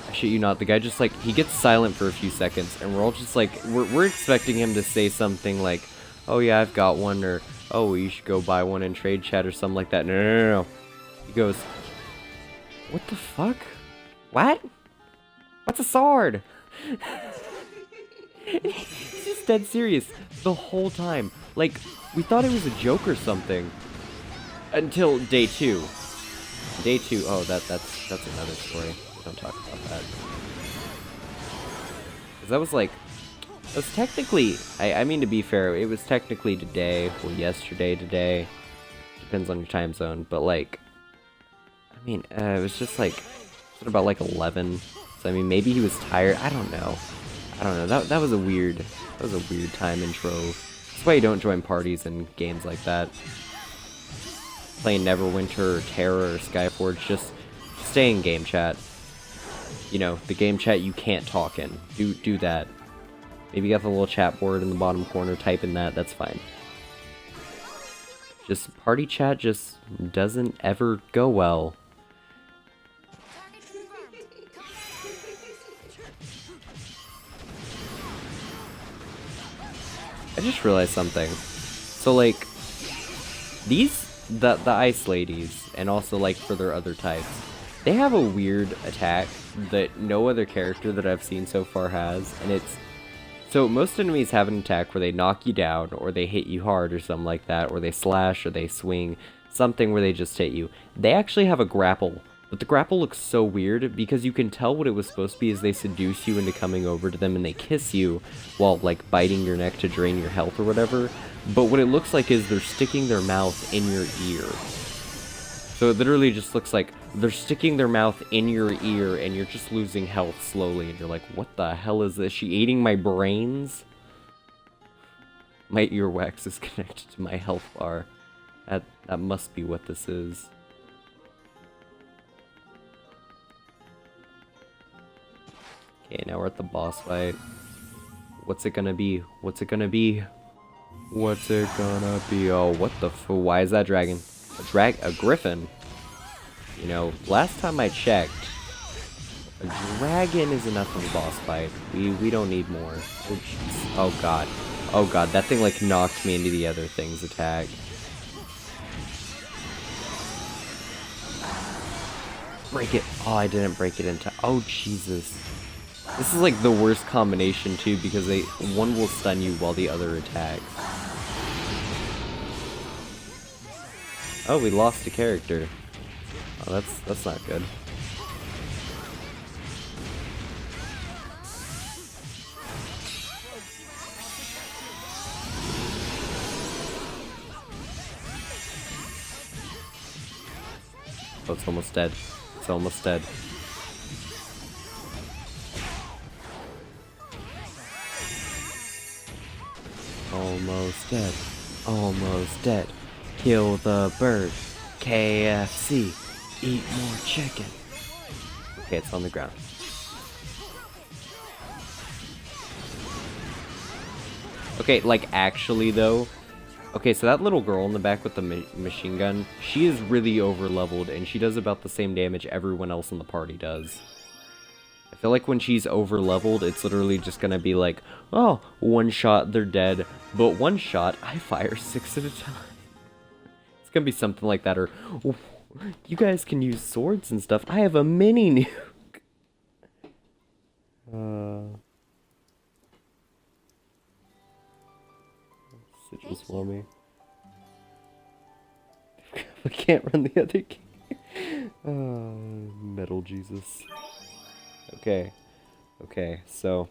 I shit you not, the guy just, like, he gets silent for a few seconds, and we're all just, like, we're expecting him to say something like, oh yeah, I've got one, or, oh, you should go buy one in trade chat, or something like that. No. He goes, what the fuck? What? What's a sword? He's just dead serious the whole time. Like, we thought it was a joke or something. Until day 2. Day 2, oh, that's another story. Don't talk about that. 'Cause that was like It was technically, I mean to be fair, it was technically today, well yesterday today, depends on your time zone, but like, I mean, it was just like, what about like 11, so I mean maybe he was tired, I don't know, that was a weird time intro. That's why you don't join parties in games like that. Playing Neverwinter or Terra or Skyforge, just stay in game chat. You know, the game chat you can't talk in. Do that. Maybe you got the little chat board in the bottom corner, type in that, that's fine. Just party chat just doesn't ever go well. I just realized something. So like, the ice ladies, and also like for their other types, they have a weird attack that no other character that I've seen so far has, and it's, so most enemies have an attack where they knock you down, or they hit you hard, or something like that, or they slash, or they swing, something where they just hit you. They actually have a grapple, but the grapple looks so weird, because you can tell what it was supposed to be is they seduce you into coming over to them, and they kiss you, while like biting your neck to drain your health or whatever, but what it looks like is they're sticking their mouth in your ear. So it literally just looks like they're sticking their mouth in your ear and you're just losing health slowly. And you're like, what the hell is this? She eating my brains? My earwax is connected to my health bar. That must be what this is. Okay, now we're at the boss fight. What's it gonna be? What's it gonna be? What's it gonna be? Oh, what the f- why is that dragon? A griffin? You know, last time I checked, a dragon is enough of a boss fight. We don't need more. Oh, jeez. Oh god. Oh god, that thing like knocked me into the other thing's attack. Break it. Oh, I didn't break it into. Oh, Jesus. This is like the worst combination too, because one will stun you while the other attacks. Oh, we lost a character. Oh, that's not good. Oh, it's almost dead. It's almost dead. Almost dead. Almost dead. Kill the bird. KFC. Eat more chicken. Okay, it's on the ground. Okay, like actually though. Okay, so that little girl in the back with the machine gun, she is really over leveled and she does about the same damage everyone else in the party does. I feel like when she's over leveled, it's literally just gonna be like, oh, one shot, they're dead. But one shot, I fire 6 at a time. It's gonna be something like that, or oh, you guys can use swords and stuff. I have a mini nuke. Sigil swell me. I can't run the other game. Metal Jesus. Okay. Okay, so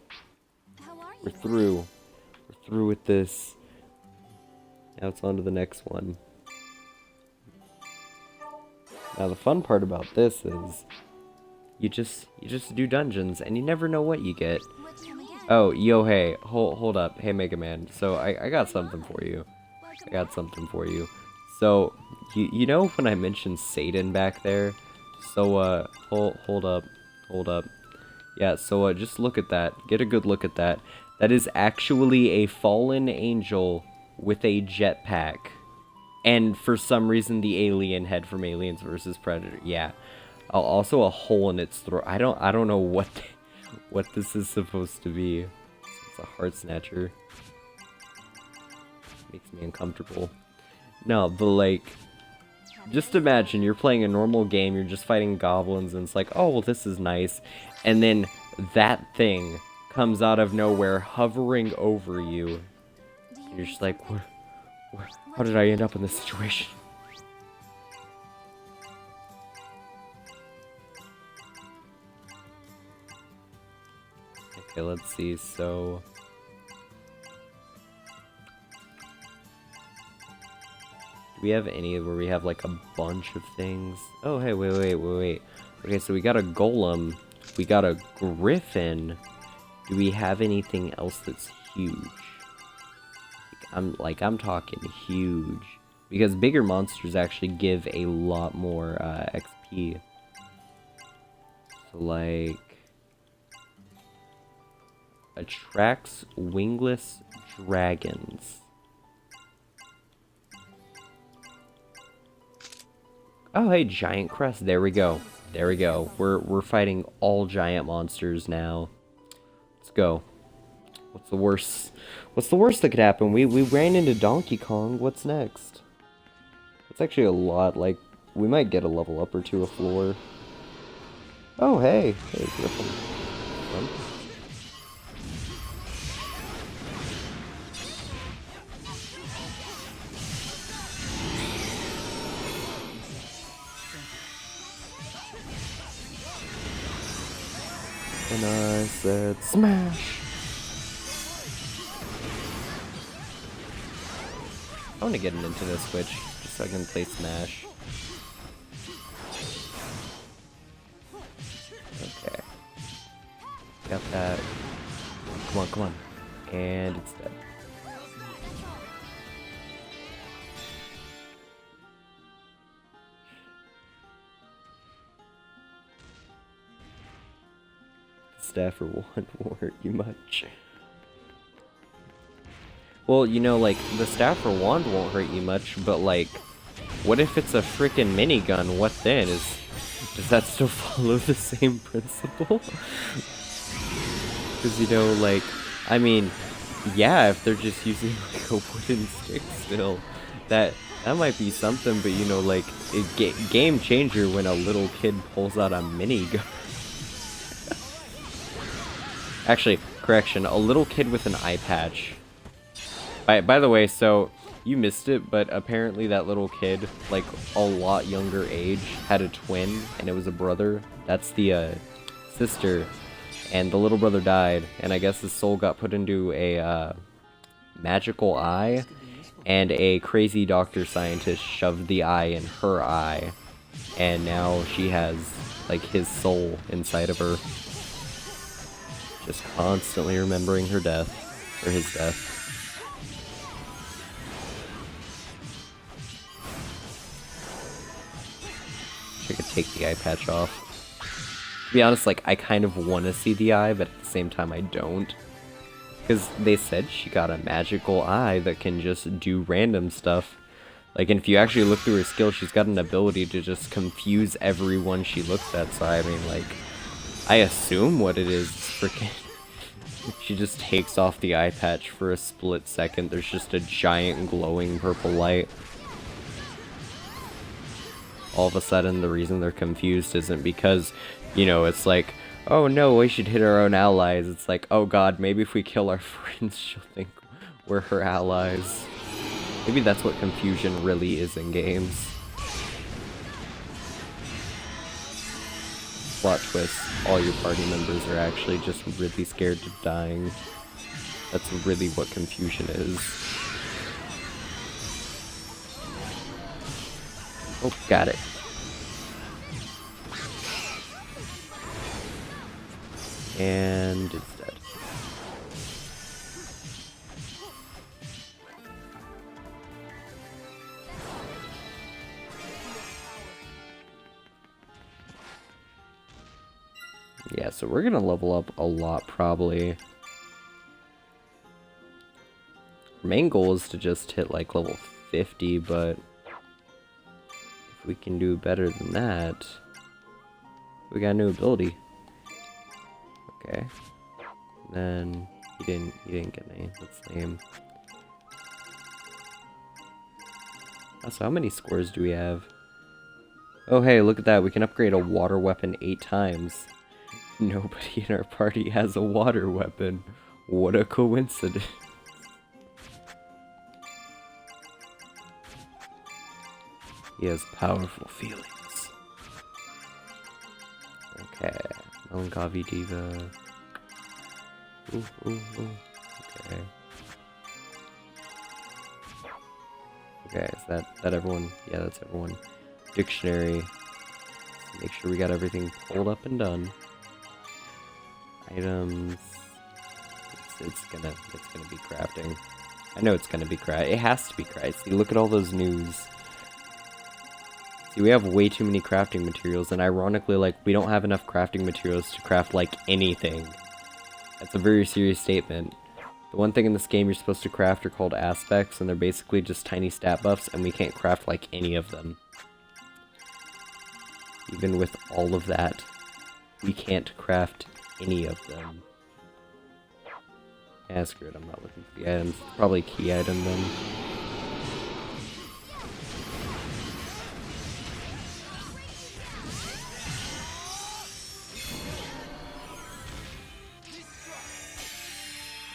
we're through. We're through with this. Now it's on to the next one. Now the fun part about this is you just do dungeons and you never know what you get. Oh, yo, hey, hold up. Hey, Mega Man. So I got something for you. I got something for you. So you know when I mentioned Satan back there? So hold up. Yeah, so just look at that. Get a good look at that. That is actually a fallen angel with a jetpack. And for some reason the alien head from Aliens vs Predator. Yeah. Also a hole in its throat. I don't know what this is supposed to be. It's a heart snatcher. Makes me uncomfortable. No, but like, just imagine you're playing a normal game, you're just fighting goblins, and it's like, oh, well, this is nice. And then that thing comes out of nowhere, hovering over you. And you're just like, how did I end up in this situation? Okay, let's see, so Do we have any where we have like a bunch of things? Oh, hey, wait. Okay, so we got a golem. We got a griffin. Do we have anything else that's huge? I'm talking huge. Because bigger monsters actually give a lot more XP. So like attracts wingless dragons. Oh hey, giant crest. There we go. There we go. We're fighting all giant monsters now. Let's go. What's the worst? What's the worst that could happen? We ran into Donkey Kong. What's next? It's actually a lot. Like, we might get a level up or two a floor. Oh hey, hey Griffin. And I said smash. I want to get into this Switch just so I can play Smash. Okay. Got that. Come on. And it's dead. Staff or wand won't hurt you much. Well, you know, like, the staff or wand won't hurt you much, but, like, what if it's a freaking minigun? What then? Does that still follow the same principle? Because, you know, like, I mean, yeah, if they're just using, like, a wooden stick still, that might be something, but, you know, like, game changer when a little kid pulls out a minigun. Actually, correction, a little kid with an eye patch. By the way, so, you missed it, but apparently that little kid, like, a lot younger age, had a twin, and it was a brother. That's the, sister, and the little brother died, and I guess his soul got put into a, magical eye, and a crazy doctor scientist shoved the eye in her eye, and now she has, like, his soul inside of her. Just constantly remembering her death, or his death. I could take the eye patch off. To be honest, like, I kind of want to see the eye, but at the same time I don't. Because they said she got a magical eye that can just do random stuff. Like, and if you actually look through her skill, she's got an ability to just confuse everyone she looks at, so I mean, like, I assume what it is freaking... She just takes off the eye patch for a split second, there's just a giant glowing purple light. All of a sudden, the reason they're confused isn't because, you know, it's like, oh no, we should hit our own allies. It's like, oh god, maybe if we kill our friends, she'll think we're her allies. Maybe that's what confusion really is in games. Plot twist, all your party members are actually just really scared of dying. That's really what confusion is. Oh, got it. And it's dead. Yeah, so we're gonna level up a lot, probably. Our main goal is to just hit, like, level 50, but... if we can do better than that, we got a new ability. Okay. Then he didn't get any. That's lame. So how many scores do we have? Oh hey, look at that. We can upgrade a water weapon 8 times. Nobody in our party has a water weapon. What a coincidence. He has powerful feelings. Okay. Melancholy Diva. Ooh. Okay. Okay, is that everyone? Yeah, that's everyone. Dictionary. Make sure we got everything pulled up and done. Items. It's gonna be crafting. I know it's gonna be it has to be crafting. See, look at all those news. See, we have way too many crafting materials, and ironically, like, we don't have enough crafting materials to craft, like, anything. That's a very serious statement. The one thing in this game you're supposed to craft are called aspects, and they're basically just tiny stat buffs, and we can't craft, like, any of them. Even with all of that, we can't craft any of them. Yeah, screw it, I'm not looking for the items. It's probably a key item then.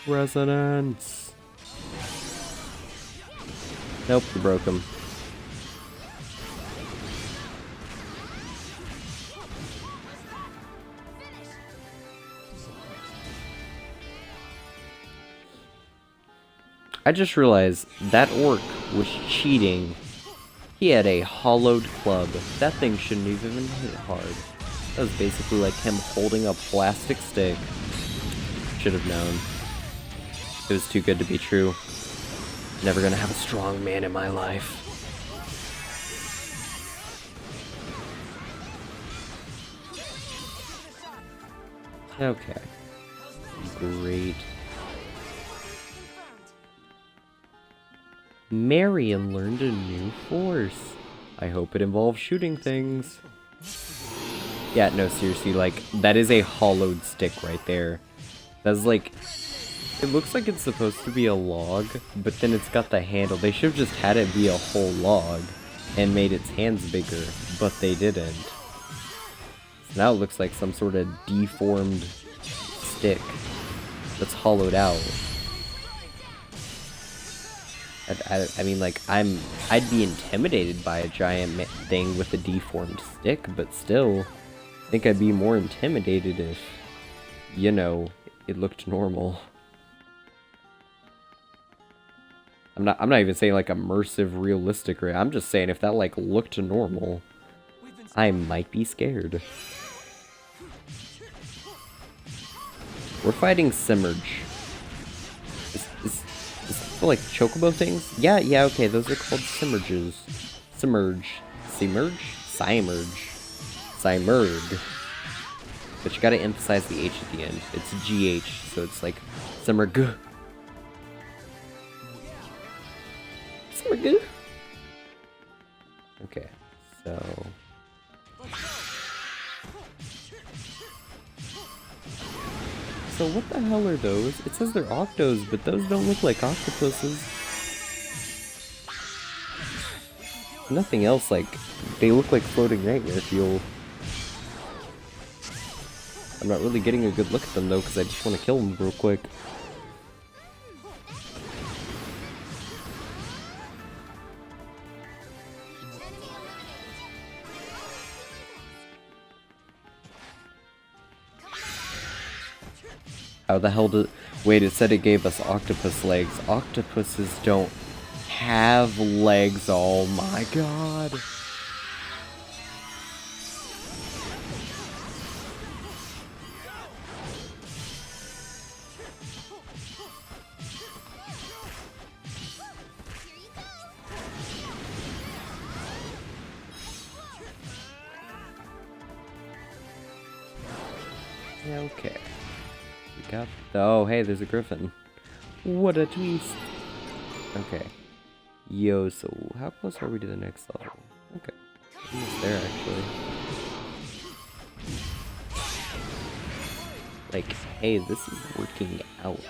Resonance! Nope, you broke him. I just realized that orc was cheating. He had a hollowed club. That thing shouldn't have even hit hard. That was basically like him holding a plastic stick. Should have known. It was too good to be true. Never gonna have a strong man in my life. Okay. Great. Marion learned a new force. I hope it involves shooting things. Yeah, no, seriously, like, that is a hollowed stick right there. That's like... It looks like it's supposed to be a log, but then it's got the handle. They should have just had it be a whole log and made its hands bigger, but they didn't. So now it looks like some sort of deformed stick that's hollowed out. I mean, like, I'd be intimidated by a giant thing with a deformed stick, but still, I think I'd be more intimidated if, you know, it looked normal. I'm not even saying like immersive, realistic, right? I'm just saying if that like looked normal, I might be scared. We're fighting Simurge. Is for like chocobo things? Yeah, okay, those are called Simurges. Simurge. Simurg. But you gotta emphasize the H at the end. It's GH, so it's like Simurg. Okay, so... So what the hell are those? It says they're octos, but those don't look like octopuses. Nothing else, like, they look like floating nightmare fuel. I'm not really getting a good look at them though, because I just want to kill them real quick. How the hell did... Wait, it said it gave us octopus legs. Octopuses don't have legs. Oh my god. Yeah, okay. We got... Oh, hey, there's a griffin. What a twist. Okay. Yo, so how close are we to the next level? Okay. Almost there, actually. Like, hey, this is working out.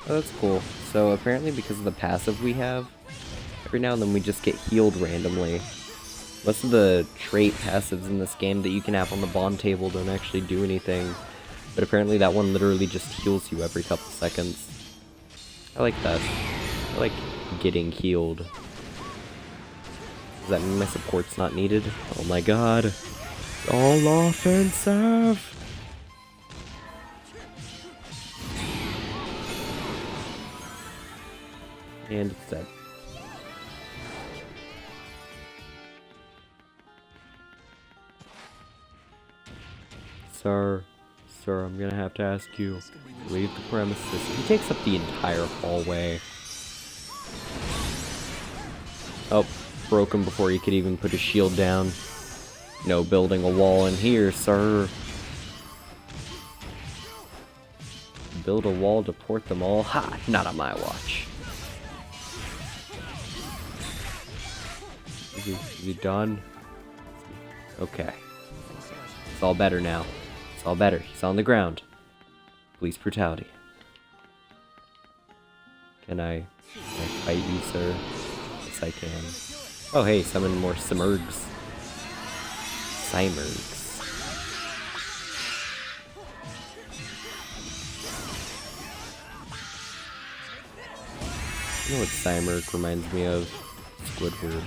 Oh, that's cool. So apparently because of the passive we have, every now and then we just get healed randomly. Most of the trait passives in this game that you can have on the bond table don't actually do anything, but apparently that one literally just heals you every couple seconds. I like that. I like getting healed. Does that mean my support's not needed? Oh my god. All offensive! And it's dead. Sir, I'm gonna have to ask you, leave the premises. He takes up the entire hallway. Oh, broke him before he could even put his shield down. No building a wall in here, sir. Build a wall to port them all? Ha! Not on my watch. Is he done? Okay. It's all better now. It's all better. He's on the ground. Police brutality. Can I fight you, sir? Yes, I can. Oh, hey, summon more Simurgs. Simurgs. You know what Simurg reminds me of? Squidward.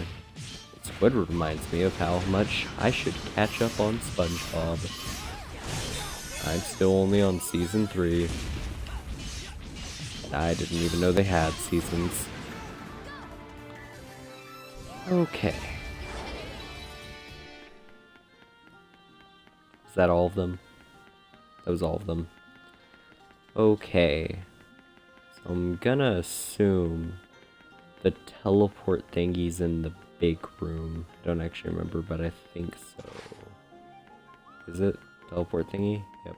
Squidward reminds me of how much I should catch up on SpongeBob. I'm still only on season 3. And I didn't even know they had seasons. Okay. Is that all of them? That was all of them. Okay. So I'm gonna assume the teleport thingy's in the big room. Don't actually remember, but I think so. Is it? Teleport thingy? Yep.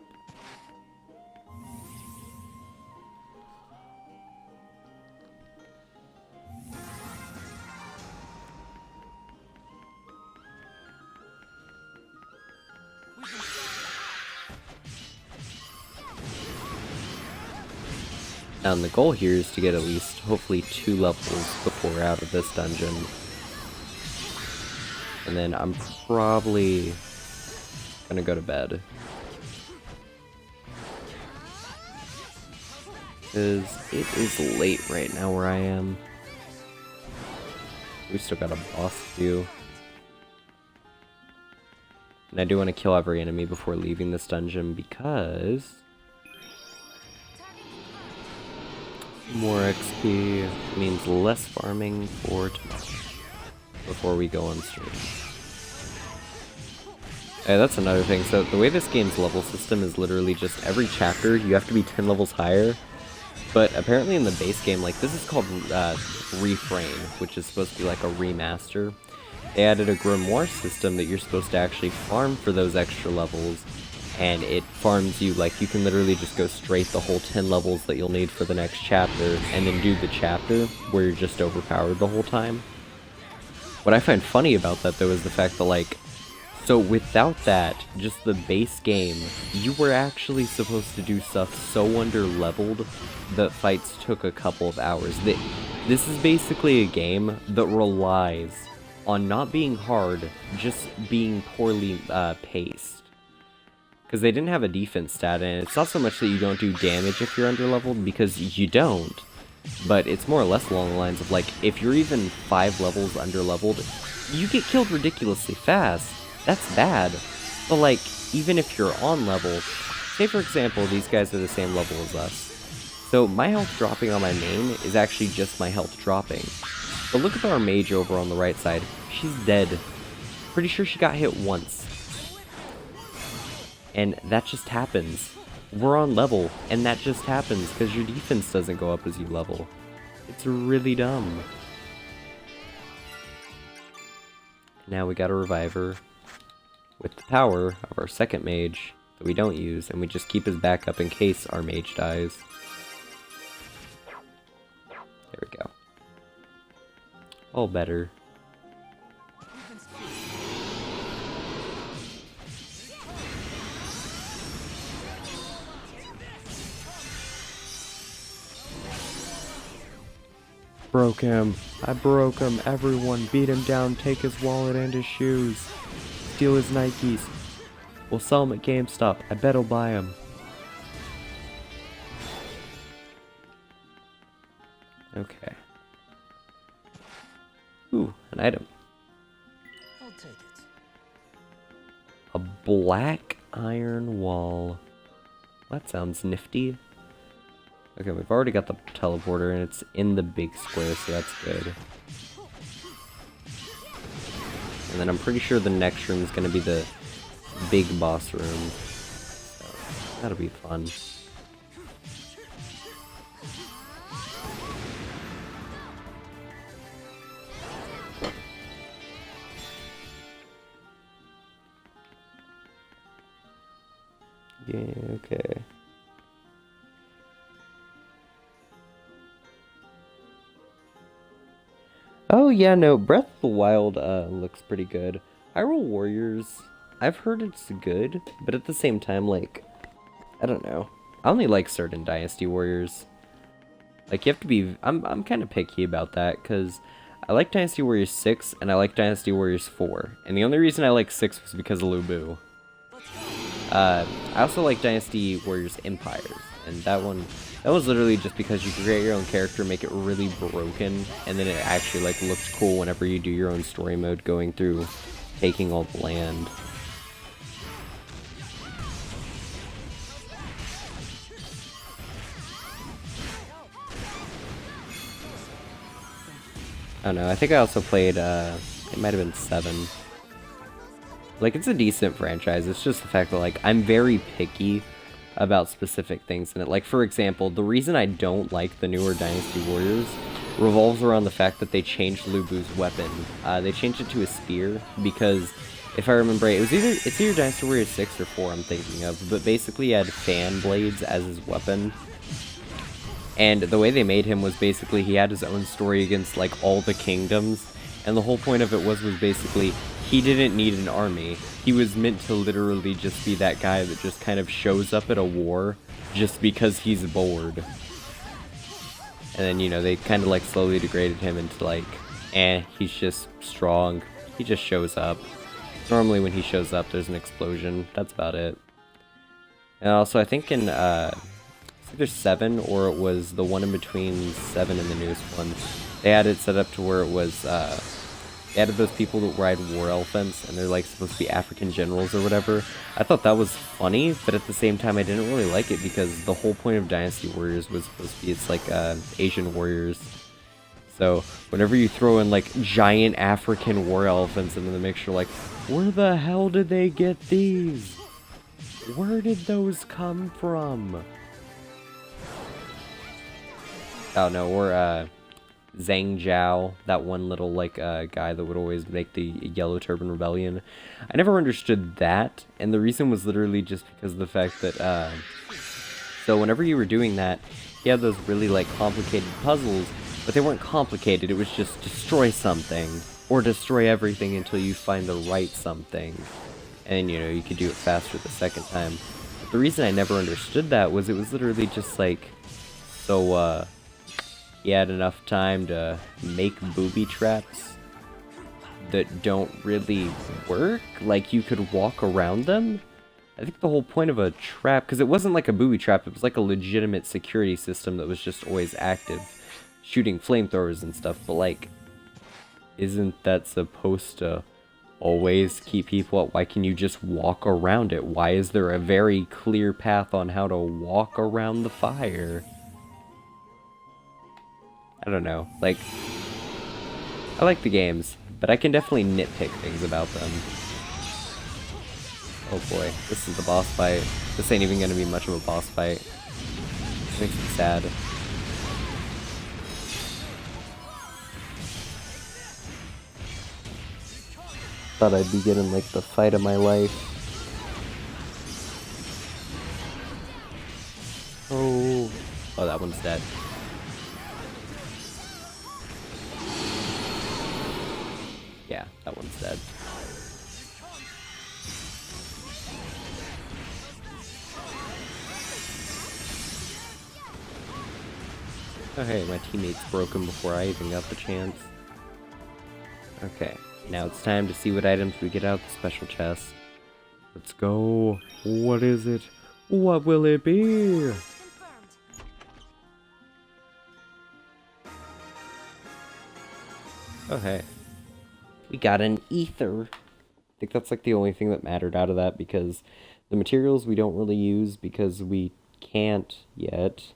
And the goal here is to get at least, hopefully, 2 levels before we're out of this dungeon. And then I'm probably gonna go to bed. Because it is late right now where I am. We still got a boss to do. And I do want to kill every enemy before leaving this dungeon because more XP means less farming for tomorrow before we go on stream. Hey, that's another thing. So the way this game's level system is literally just every chapter you have to be 10 levels higher. But apparently in the base game, like, this is called Refrain, which is supposed to be like a remaster. They added a grimoire system that you're supposed to actually farm for those extra levels, and it farms you, like, you can literally just go straight the whole 10 levels that you'll need for the next chapter, and then do the chapter where you're just overpowered the whole time. What I find funny about that, though, is the fact that, like, so without that, just the base game, you were actually supposed to do stuff so under-leveled that fights took a couple of hours. This is basically a game that relies on not being hard, just being poorly paced. Because they didn't have a defense stat, and it's not so much that you don't do damage if you're under-leveled, because you don't. But it's more or less along the lines of, like, if you're even 5 levels under-leveled, you get killed ridiculously fast. That's bad. But, like, even if you're on level, say for example, these guys are the same level as us. So my health dropping on my main is actually just my health dropping. But look at our mage over on the right side. She's dead. Pretty sure she got hit once. And that just happens. We're on level, and that just happens because your defense doesn't go up as you level. It's really dumb. Now we got a reviver with the power of our second mage that we don't use, and we just keep his backup in case our mage dies. There we go. All better. Broke him. I broke him. Everyone beat him down, take his wallet and his shoes. Steal his Nikes. We'll sell them at GameStop. I bet he'll buy them. Okay. Ooh, an item. I'll take it. A black iron wall. That sounds nifty. Okay, we've already got the teleporter, and it's in the big square, so that's good. And then I'm pretty sure the next room is going to be the big boss room. So that'll be fun. Yeah, okay. Oh yeah, no, Breath of the Wild looks pretty good. Hyrule Warriors, I've heard it's good, but at the same time, like, I don't know. I only like certain Dynasty Warriors. Like, you have to be, I'm kind of picky about that, because I like Dynasty Warriors 6, and I like Dynasty Warriors 4. And the only reason I like 6 was because of Lu Bu. I also like Dynasty Warriors Empires, and that was literally just because you create your own character, make it really broken, and then it actually like looked cool whenever you do your own story mode, going through taking all the land. I don't know, I think I also played, it might have been 7. Like, it's a decent franchise, it's just the fact that, like, I'm very picky about specific things in it. Like, for example, the reason I don't like the newer Dynasty Warriors revolves around the fact that they changed Lu Bu's weapon. They changed it to a spear, because, if I remember right, it's either Dynasty Warriors 6 or 4 I'm thinking of, but basically he had fan blades as his weapon. And the way they made him was basically he had his own story against, like, all the kingdoms, and the whole point of it was basically he didn't need an army. He was meant to literally just be that guy that just kind of shows up at a war just because he's bored. And then, you know, they kind of like slowly degraded him into like, he's just strong. He just shows up. Normally when he shows up, there's an explosion. That's about it. And also, I think in, it's either 7 or it was the one in between 7 and the newest one, they had it set up to where it was, they added those people that ride war elephants, and they're like supposed to be African generals or whatever. I thought that was funny, but at the same time I didn't really like it because the whole point of Dynasty Warriors was supposed to be, it's like Asian warriors. So whenever you throw in like giant African war elephants into the mixture, like, where the hell did they get these? Where did those come from? Oh no, or Zhang Zhao, that one little, like, guy that would always make the Yellow Turban Rebellion. I never understood that, and the reason was literally just because of the fact that, so whenever you were doing that, he had those really, like, complicated puzzles, but they weren't complicated, it was just destroy something, or destroy everything until you find the right something, and, you know, you could do it faster the second time. But the reason I never understood that was it was literally just, like, so, he had enough time to make booby traps that don't really work. Like, you could walk around them. I think the whole point of a trap, because it wasn't like a booby trap, it was like a legitimate security system that was just always active, shooting flamethrowers and stuff, but like, isn't that supposed to always keep people up? Why can you just walk around it? Why is there a very clear path on how to walk around the fire? I don't know, like, I like the games, but I can definitely nitpick things about them. Oh boy, this is the boss fight. This ain't even gonna be much of a boss fight. It makes me sad. Thought I'd be getting, like, the fight of my life. Oh, that one's dead. Yeah, that one's dead. Oh hey, my teammate's broken before I even got the chance. Okay, now it's time to see what items we get out of the special chest. Let's go. What is it? What will it be? Oh hey. We got an ether. I think that's like the only thing that mattered out of that, because the materials we don't really use because we can't yet.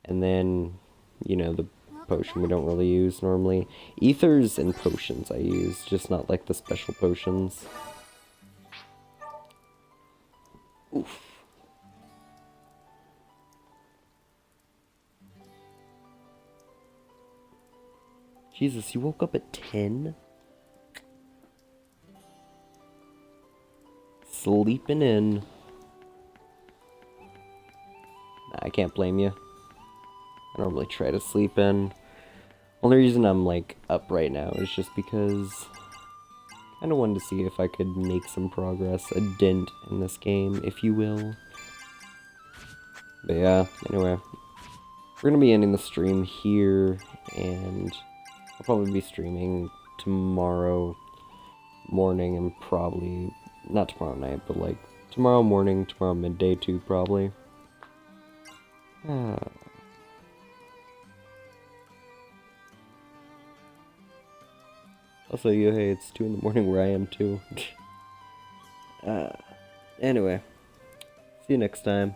And then, you know, the potion we don't really use normally. Ethers and potions I use, just not like the special potions. Oof. Jesus, you woke up at 10? Sleeping in. Nah, I can't blame you. I normally try to sleep in. Only reason I'm like up right now is just because I kinda wanted to see if I could make some progress, a dent in this game, if you will. But yeah, anyway. We're gonna be ending the stream here, and I'll probably be streaming tomorrow morning and probably, not tomorrow night, but like tomorrow morning, tomorrow midday too, probably. Also, yo, hey, it's 2 in the morning where I am too. Anyway, see you next time.